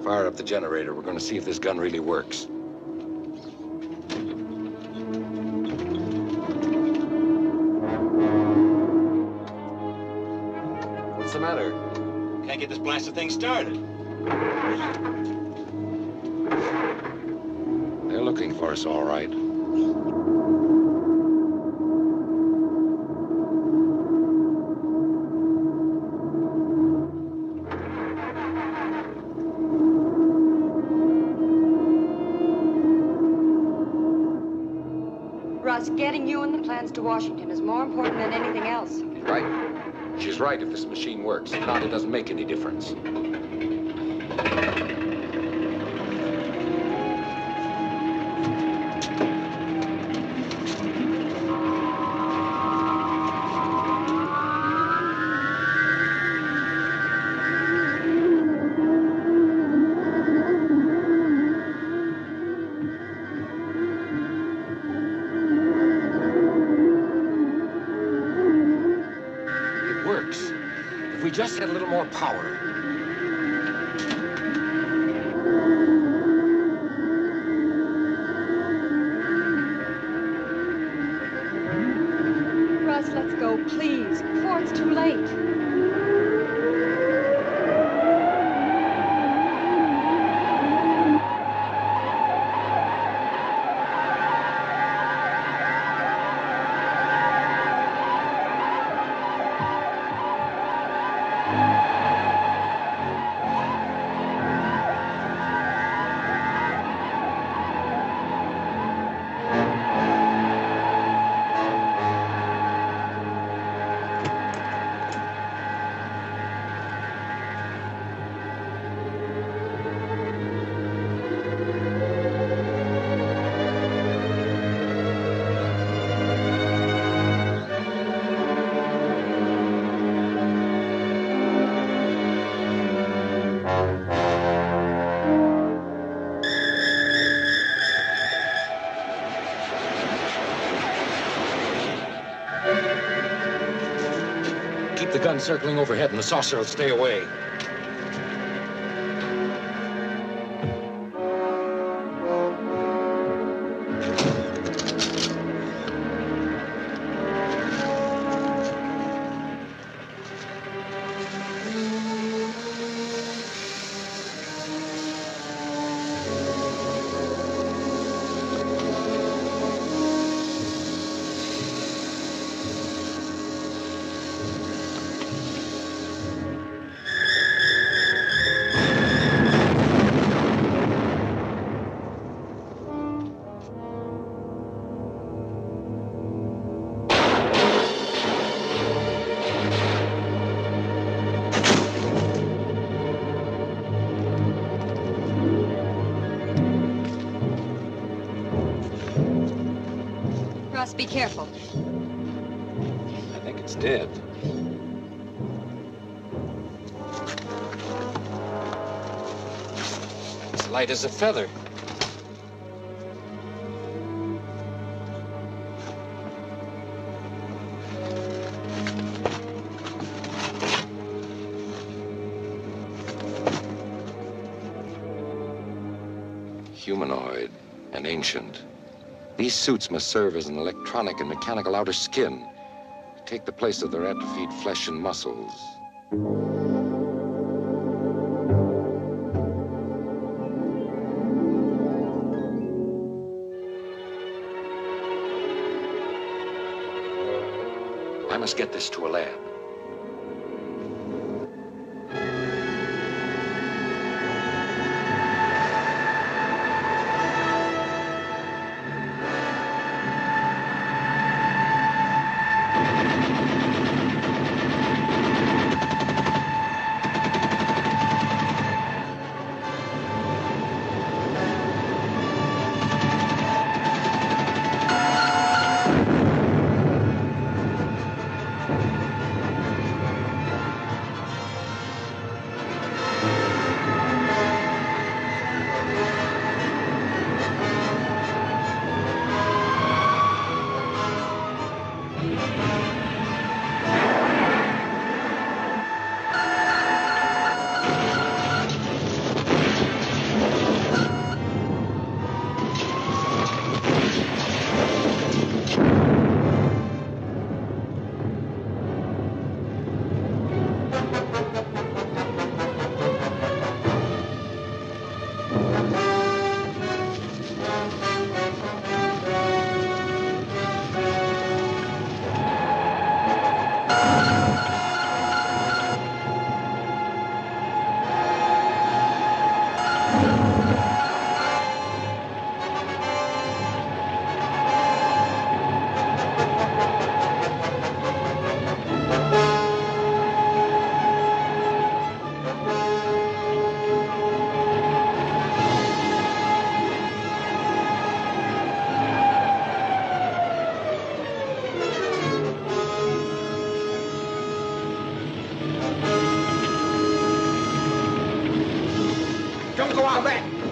[SPEAKER 2] Fire up the generator. We're going to see if this gun really works. What's the matter?
[SPEAKER 9] Can't get this blasted thing started.
[SPEAKER 2] They're looking for us, all right.
[SPEAKER 3] Russ, getting you and the plans to Washington is more important than anything else.
[SPEAKER 13] Right.
[SPEAKER 2] She's right if this machine works. If not, it doesn't make any difference. Just had a little more power.
[SPEAKER 3] Russ, let's go, please, before it's too late. Keep the gun circling overhead and the saucer will stay away. Be careful.
[SPEAKER 2] I think it's dead. It's Light as a feather. Humanoid and ancient. These suits must serve as an electronic and mechanical outer skin to take the place of their atrophied flesh and muscles. I must get this to a lab.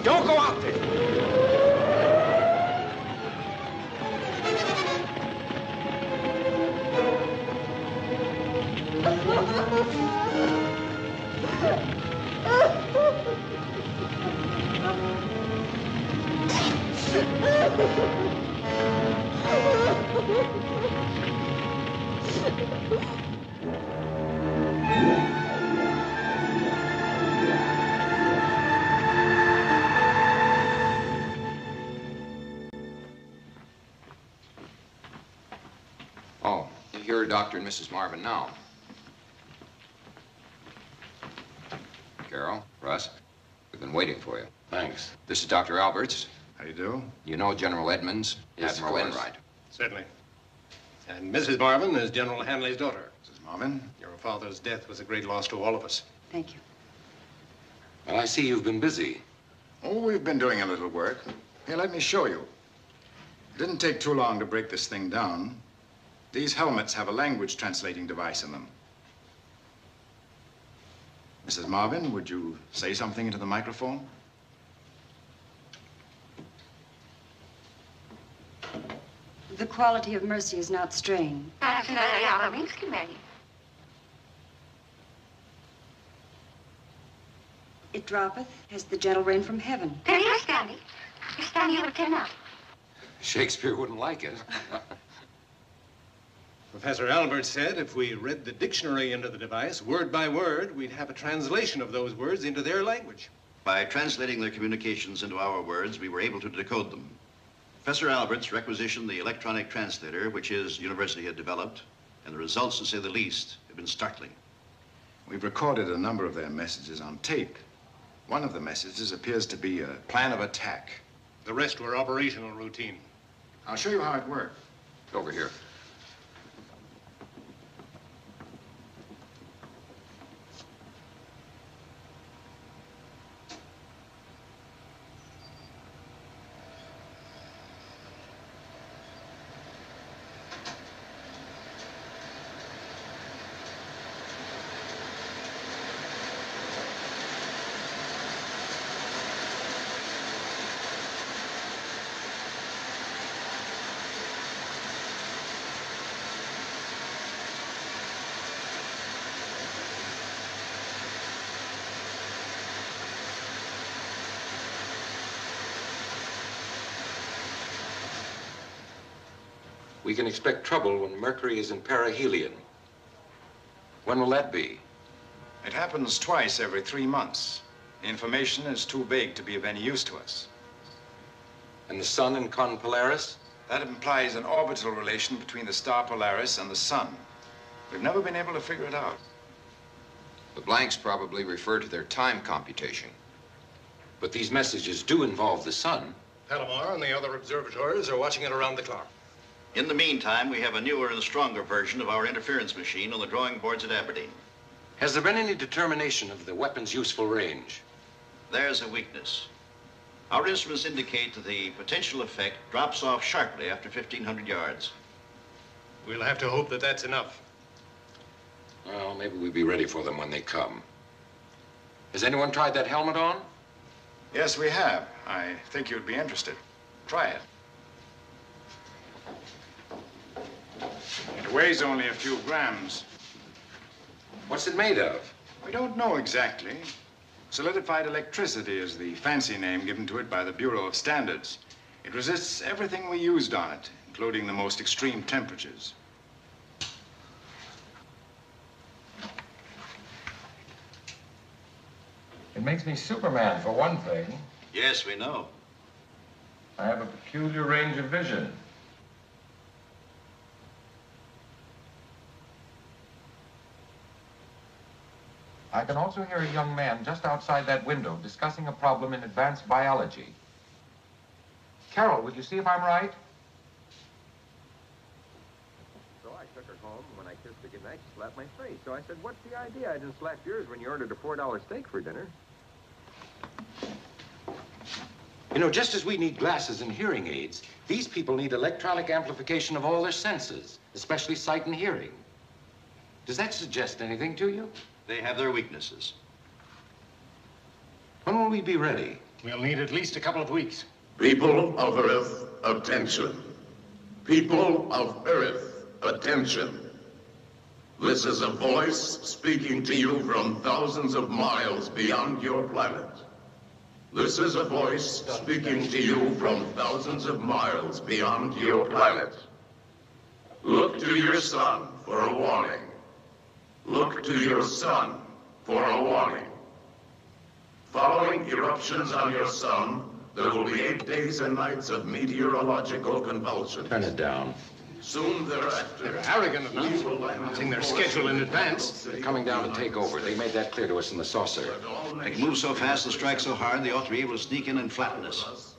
[SPEAKER 2] Don't go out there.
[SPEAKER 13] Oh, you're Dr. and Mrs. Marvin now. Carol, Russ, we've been waiting for you.
[SPEAKER 2] Thanks.
[SPEAKER 13] This is Dr. Alberts.
[SPEAKER 9] How do you do?
[SPEAKER 13] You know General Edmonds,
[SPEAKER 2] Yes,
[SPEAKER 13] Admiral
[SPEAKER 2] of course.
[SPEAKER 13] Enright.
[SPEAKER 11] Certainly. And Mrs. Marvin is General Hanley's daughter.
[SPEAKER 9] Mrs. Marvin?
[SPEAKER 11] Your father's death was a great loss to all of us.
[SPEAKER 3] Thank you.
[SPEAKER 2] Well, I see you've been busy.
[SPEAKER 14] Oh, we've been doing a little work. Here, let me show you. It didn't take too long to break this thing down. These helmets have a language translating device in them. Mrs. Marvin, would you say something into the microphone?
[SPEAKER 3] The quality of mercy is not strained. It droppeth as the gentle rain from heaven.
[SPEAKER 2] Shakespeare wouldn't like it.
[SPEAKER 11] Professor Albert said if we read the dictionary into the device, word by word, we'd have a translation of those words into their language.
[SPEAKER 9] By translating their communications into our words, we were able to decode them. Professor Alberts requisitioned the electronic translator, which his university had developed, and the results, to say the least, have been startling.
[SPEAKER 14] We've recorded a number of their messages on tape. One of the messages appears to be a plan of attack.
[SPEAKER 11] The rest were operational routine.
[SPEAKER 14] I'll show you how it worked.
[SPEAKER 13] Over here.
[SPEAKER 2] We can expect trouble when Mercury is in perihelion. When will that be?
[SPEAKER 14] It happens twice every 3 months. The information is too vague to be of any use to us.
[SPEAKER 2] And the sun in Con Polaris?
[SPEAKER 14] That implies an orbital relation between the star Polaris and the sun. We've never been able to figure it out.
[SPEAKER 13] The blanks probably refer to their time computation.
[SPEAKER 2] But these messages do involve the sun.
[SPEAKER 11] Palomar and the other observatories are watching it around the clock.
[SPEAKER 9] In the meantime, we have a newer and stronger version of our interference machine on the drawing boards at Aberdeen.
[SPEAKER 2] Has there been any determination of the weapon's useful range?
[SPEAKER 9] There's a weakness. Our instruments indicate that the potential effect drops off sharply after 1,500 yards.
[SPEAKER 11] We'll have to hope that that's enough.
[SPEAKER 2] Well, maybe we'll be ready for them when they come. Has anyone tried that helmet on?
[SPEAKER 14] Yes, we have. I think you'd be interested. Try it. It weighs only a few grams.
[SPEAKER 2] What's it made of?
[SPEAKER 14] We don't know exactly. Solidified electricity is the fancy name given to it by the Bureau of Standards. It resists everything we used on it, including the most extreme temperatures.
[SPEAKER 1] It makes me Superman, for one thing.
[SPEAKER 9] Yes, we know.
[SPEAKER 1] I have a peculiar range of vision. I can also hear a young man just outside that window discussing a problem in advanced biology. Carol, would you see if I'm right?
[SPEAKER 15] So I took her home. When I kissed her goodnight, she slapped my face. So I said, what's the idea? I didn't slap yours when you ordered a $4 steak for dinner.
[SPEAKER 2] You know, just as we need glasses and hearing aids, these people need electronic amplification of all their senses, especially sight and hearing. Does that suggest anything to you?
[SPEAKER 9] They have their weaknesses.
[SPEAKER 2] When will we be ready?
[SPEAKER 11] We'll need at least a couple of weeks.
[SPEAKER 10] People of Earth, attention. People of Earth, attention. This is a voice speaking to you from thousands of miles beyond your planet. This is a voice speaking to you from thousands of miles beyond your planet. Look to your sun for a warning. Look to your sun for a warning. Following eruptions on your sun, there will be 8 days and nights of meteorological convulsions.
[SPEAKER 2] Turn it down.
[SPEAKER 10] Soon thereafter,
[SPEAKER 11] They're arrogant enough, announcing their schedule in advance.
[SPEAKER 2] They're coming down to take over. They made that clear to us in the saucer.
[SPEAKER 9] They can move so fast and strike so hard, they ought to be able to sneak in and flatten us.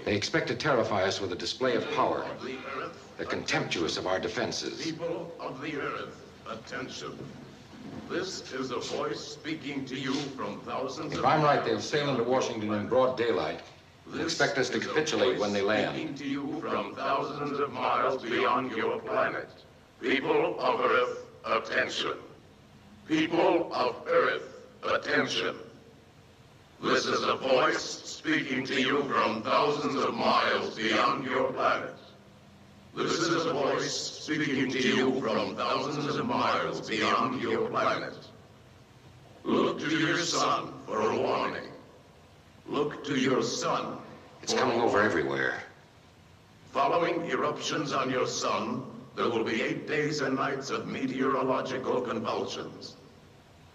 [SPEAKER 2] They expect to terrify us with a display of power. They're contemptuous of our defenses.
[SPEAKER 10] People of the Earth, attention. This is a voice speaking to you from thousands of
[SPEAKER 2] If I'm right, they'll
[SPEAKER 10] miles
[SPEAKER 2] sail into Washington in broad daylight. They expect us to capitulate when they land.
[SPEAKER 10] Speaking to you from thousands of miles beyond your planet. People of Earth, attention. People of Earth, attention. This is a voice speaking to you from thousands of miles beyond your planet. This is a voice speaking to you from thousands of miles beyond your planet. Look to your sun for a warning. Look to your sun.
[SPEAKER 2] It's coming over everywhere.
[SPEAKER 10] Following eruptions on your sun, there will be 8 days and nights of meteorological convulsions.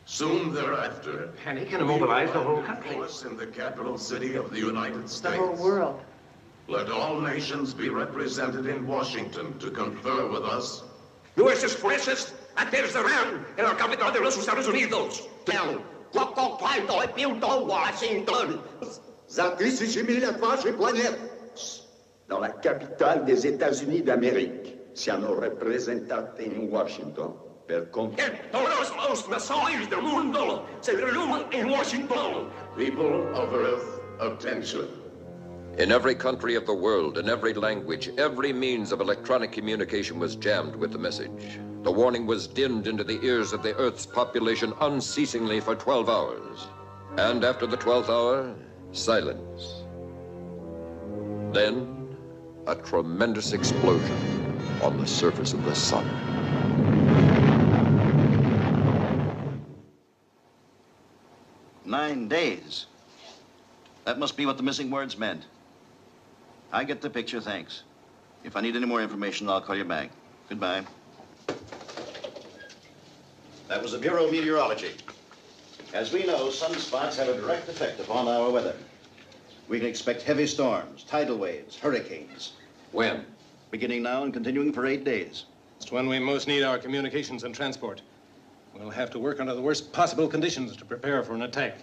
[SPEAKER 10] Soon thereafter,
[SPEAKER 11] Panic and immobilize the whole country.
[SPEAKER 10] In the capital city of the United States.
[SPEAKER 3] The whole world.
[SPEAKER 10] Let all nations be represented in Washington to confer with us.
[SPEAKER 16] Nuestras fuerzas aterrizarán en la capital de los Estados Unidos. Washington.
[SPEAKER 17] За 1000 миль от вашей планеты. Dans la capitale des États-Unis d'Amérique. Siamo rappresentati in Washington per
[SPEAKER 16] Todos los naciones del mundo se reúnen en Washington.
[SPEAKER 10] People of Earth, attention.
[SPEAKER 1] In every country of the world, in every language, every means of electronic communication was jammed with the message. The warning was dinned into the ears of the Earth's population unceasingly for 12 hours. And after the 12th hour, silence. Then, a tremendous explosion on the surface of the sun.
[SPEAKER 9] "9 days. That must be what the missing words meant. I get the picture, thanks. If I need any more information, I'll call you back. Goodbye. That was the Bureau of Meteorology. As we know, sunspots have a direct effect upon our weather. We can expect heavy storms, tidal waves, hurricanes.
[SPEAKER 2] When?
[SPEAKER 9] Beginning now and continuing for 8 days.
[SPEAKER 11] It's when we most need our communications and transport. We'll have to work under the worst possible conditions to prepare for an attack.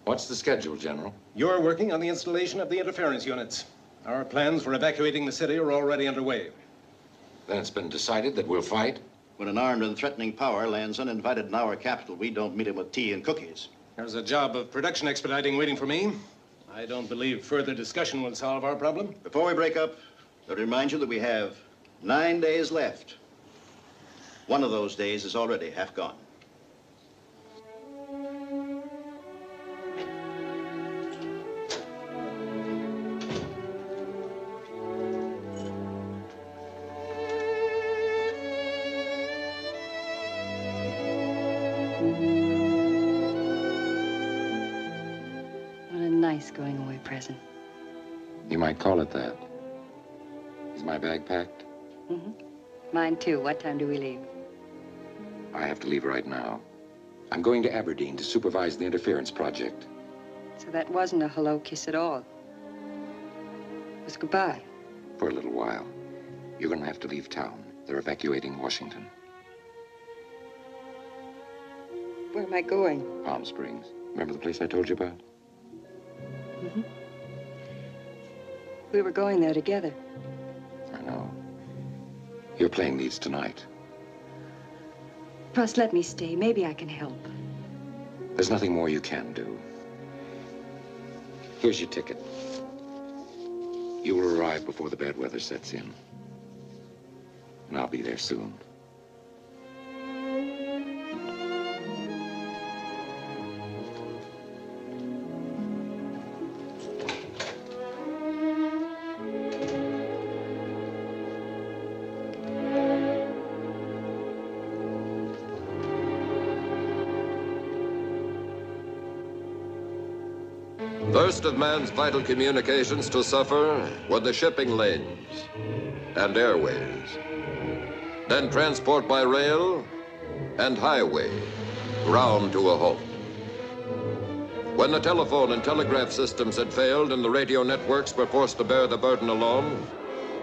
[SPEAKER 2] What's the schedule, General?
[SPEAKER 11] You're working on the installation of the interference units. Our plans for evacuating the city are already underway.
[SPEAKER 2] Then it's been decided that we'll fight?
[SPEAKER 9] When an armed and threatening power lands uninvited in our capital, we don't meet him with tea and cookies.
[SPEAKER 11] There's a job of production expediting waiting for me. I don't believe further discussion will solve our problem.
[SPEAKER 9] Before we break up, I'll remind you that we have 9 days left. One of those days is already half gone.
[SPEAKER 3] Going away present.
[SPEAKER 2] You might call it that. Is my bag packed?
[SPEAKER 3] Mm-hmm. Mine too. What time do we leave?
[SPEAKER 2] I have to leave right now. I'm going to Aberdeen to supervise the interference project.
[SPEAKER 3] So that wasn't a hello kiss at all. It was goodbye.
[SPEAKER 2] For a little while. You're going to have to leave town. They're evacuating Washington.
[SPEAKER 3] Where am I going?
[SPEAKER 2] Palm Springs. Remember the place I told you about?
[SPEAKER 3] Mm-hmm. We were going there together.
[SPEAKER 2] I know. Your plane leaves tonight.
[SPEAKER 3] Russ, let me stay. Maybe I can help.
[SPEAKER 2] There's nothing more you can do. Here's your ticket. You will arrive before the bad weather sets in. And I'll be there soon.
[SPEAKER 1] First of man's vital communications to suffer were the shipping lanes and airways. Then transport by rail and highway, ground to a halt. When the telephone and telegraph systems had failed and the radio networks were forced to bear the burden alone,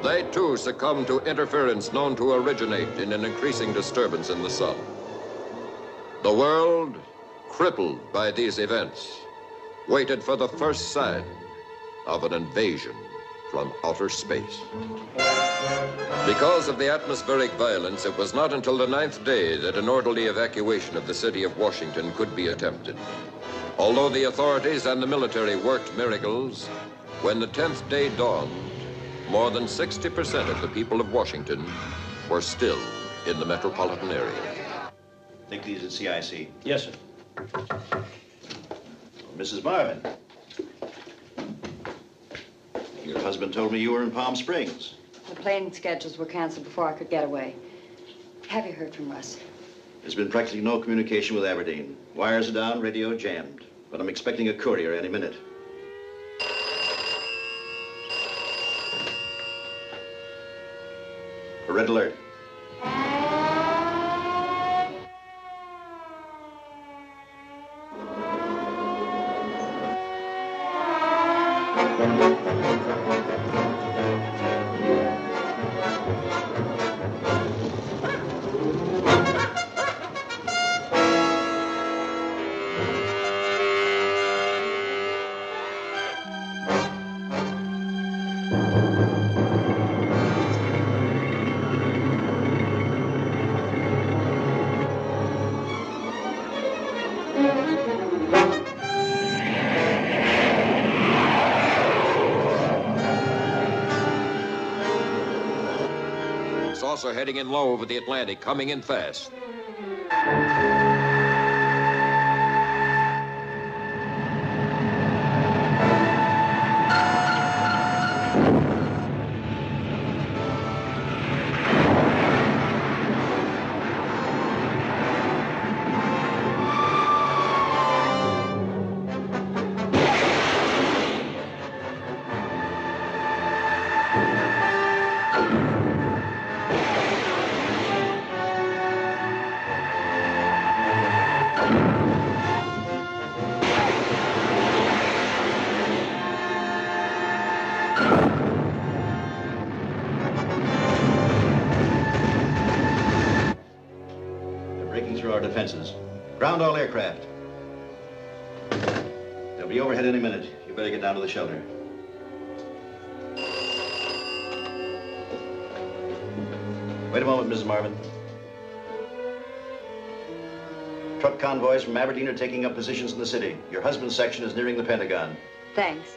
[SPEAKER 1] they too succumbed to interference known to originate in an increasing disturbance in the sun. The world, crippled by these events, waited for the first sign of an invasion from outer space. Because of the atmospheric violence, it was not until the 9th day that an orderly evacuation of the city of Washington could be attempted. Although the authorities and the military worked miracles, when the 10th day dawned, more than 60% of the people of Washington were still in the metropolitan area.
[SPEAKER 9] Take these at CIC.
[SPEAKER 7] Yes, sir.
[SPEAKER 9] Mrs. Marvin. Your husband told me you were in Palm Springs.
[SPEAKER 3] The plane schedules were canceled before I could get away. Have you heard from Russ?
[SPEAKER 9] There's been practically no communication with Aberdeen. Wires are down, radio jammed. But I'm expecting a courier any minute. A red alert.
[SPEAKER 1] Saucer heading in low over the Atlantic, coming in fast.
[SPEAKER 9] through our defenses. Ground all aircraft. They'll be overhead any minute. You better get down to the shelter. Wait a moment, Mrs. Marvin. Truck convoys from Aberdeen are taking up positions in the city. Your husband's section is nearing the Pentagon.
[SPEAKER 3] Thanks.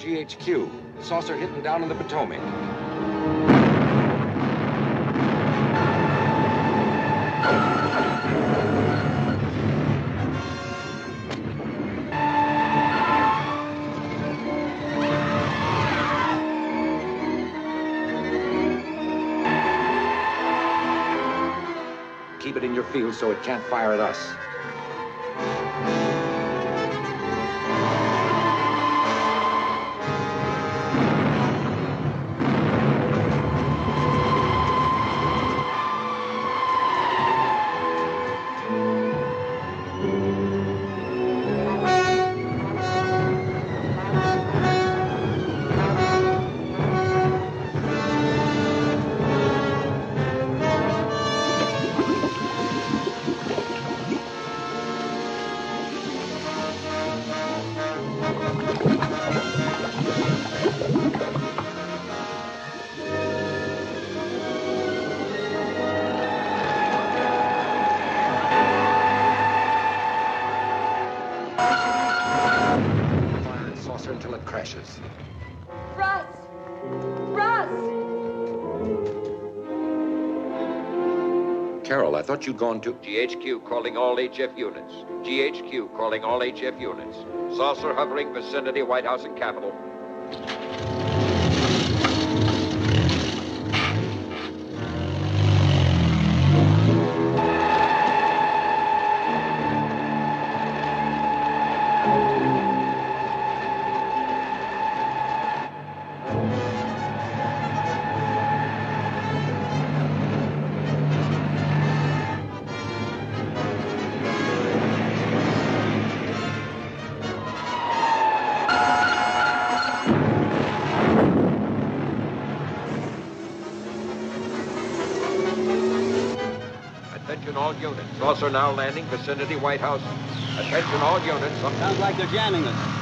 [SPEAKER 2] GHQ. The saucer hidden down in the Potomac. Keep it in your field so it can't fire at us. Until it crashes.
[SPEAKER 3] Russ! Russ!
[SPEAKER 2] Carol, I thought you'd gone to... GHQ calling all HF units. GHQ calling all HF units. Saucer hovering vicinity White House and Capitol. Attention all units. Saucer now landing vicinity White House. Attention all units.
[SPEAKER 7] Sounds like they're jamming us.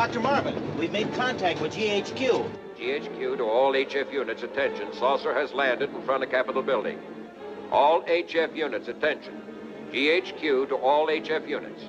[SPEAKER 18] Dr. Marvin, we've made contact with GHQ.
[SPEAKER 1] GHQ to all HF units, attention. Saucer has landed in front of Capitol Building. All HF units, attention. GHQ to all HF units.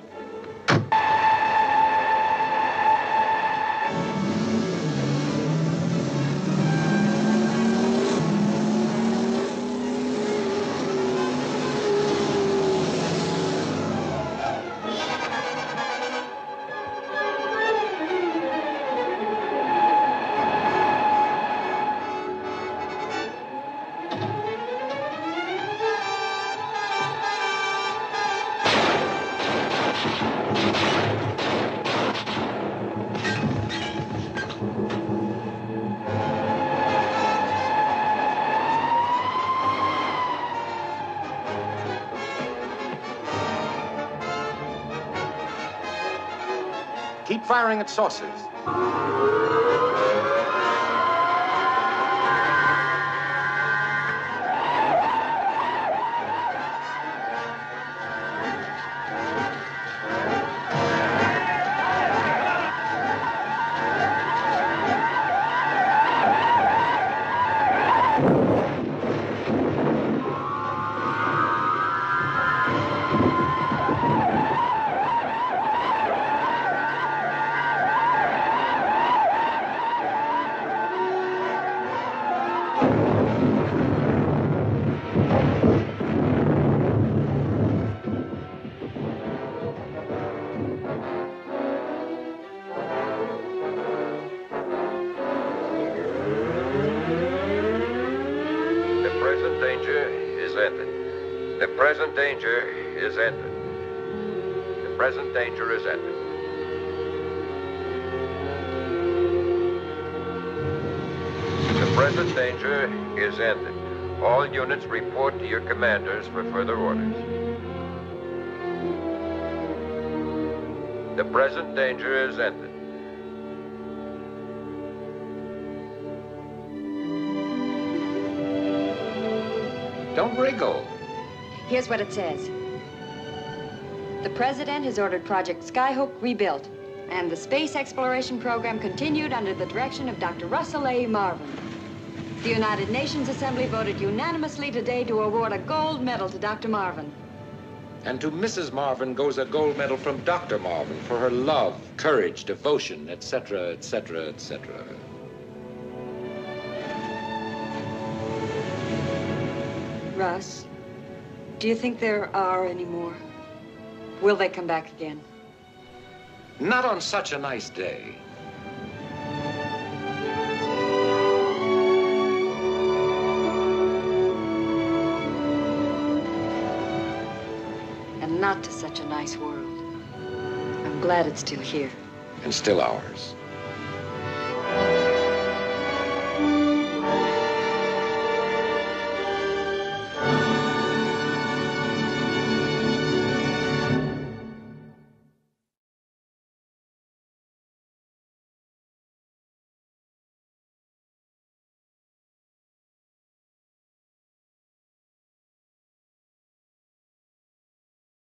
[SPEAKER 2] Keep firing at saucers.
[SPEAKER 1] The present danger is ended. The present danger is ended. The present danger is ended. All units report to your commanders for further orders. The present danger is ended.
[SPEAKER 2] Don't wriggle.
[SPEAKER 3] Here's what it says. The President has ordered Project Skyhook rebuilt, and the space exploration program continued under the direction of Dr. Russell A. Marvin. The United Nations Assembly voted unanimously today to award a gold medal to Dr. Marvin.
[SPEAKER 2] And to Mrs. Marvin goes a gold medal from Dr. Marvin for her love, courage, devotion, etc., etc., etc.
[SPEAKER 3] Russ, do you think there are any more? Will they come back again?
[SPEAKER 2] Not on such a nice day.
[SPEAKER 3] And not to such a nice world. I'm glad it's still here.
[SPEAKER 2] And still ours.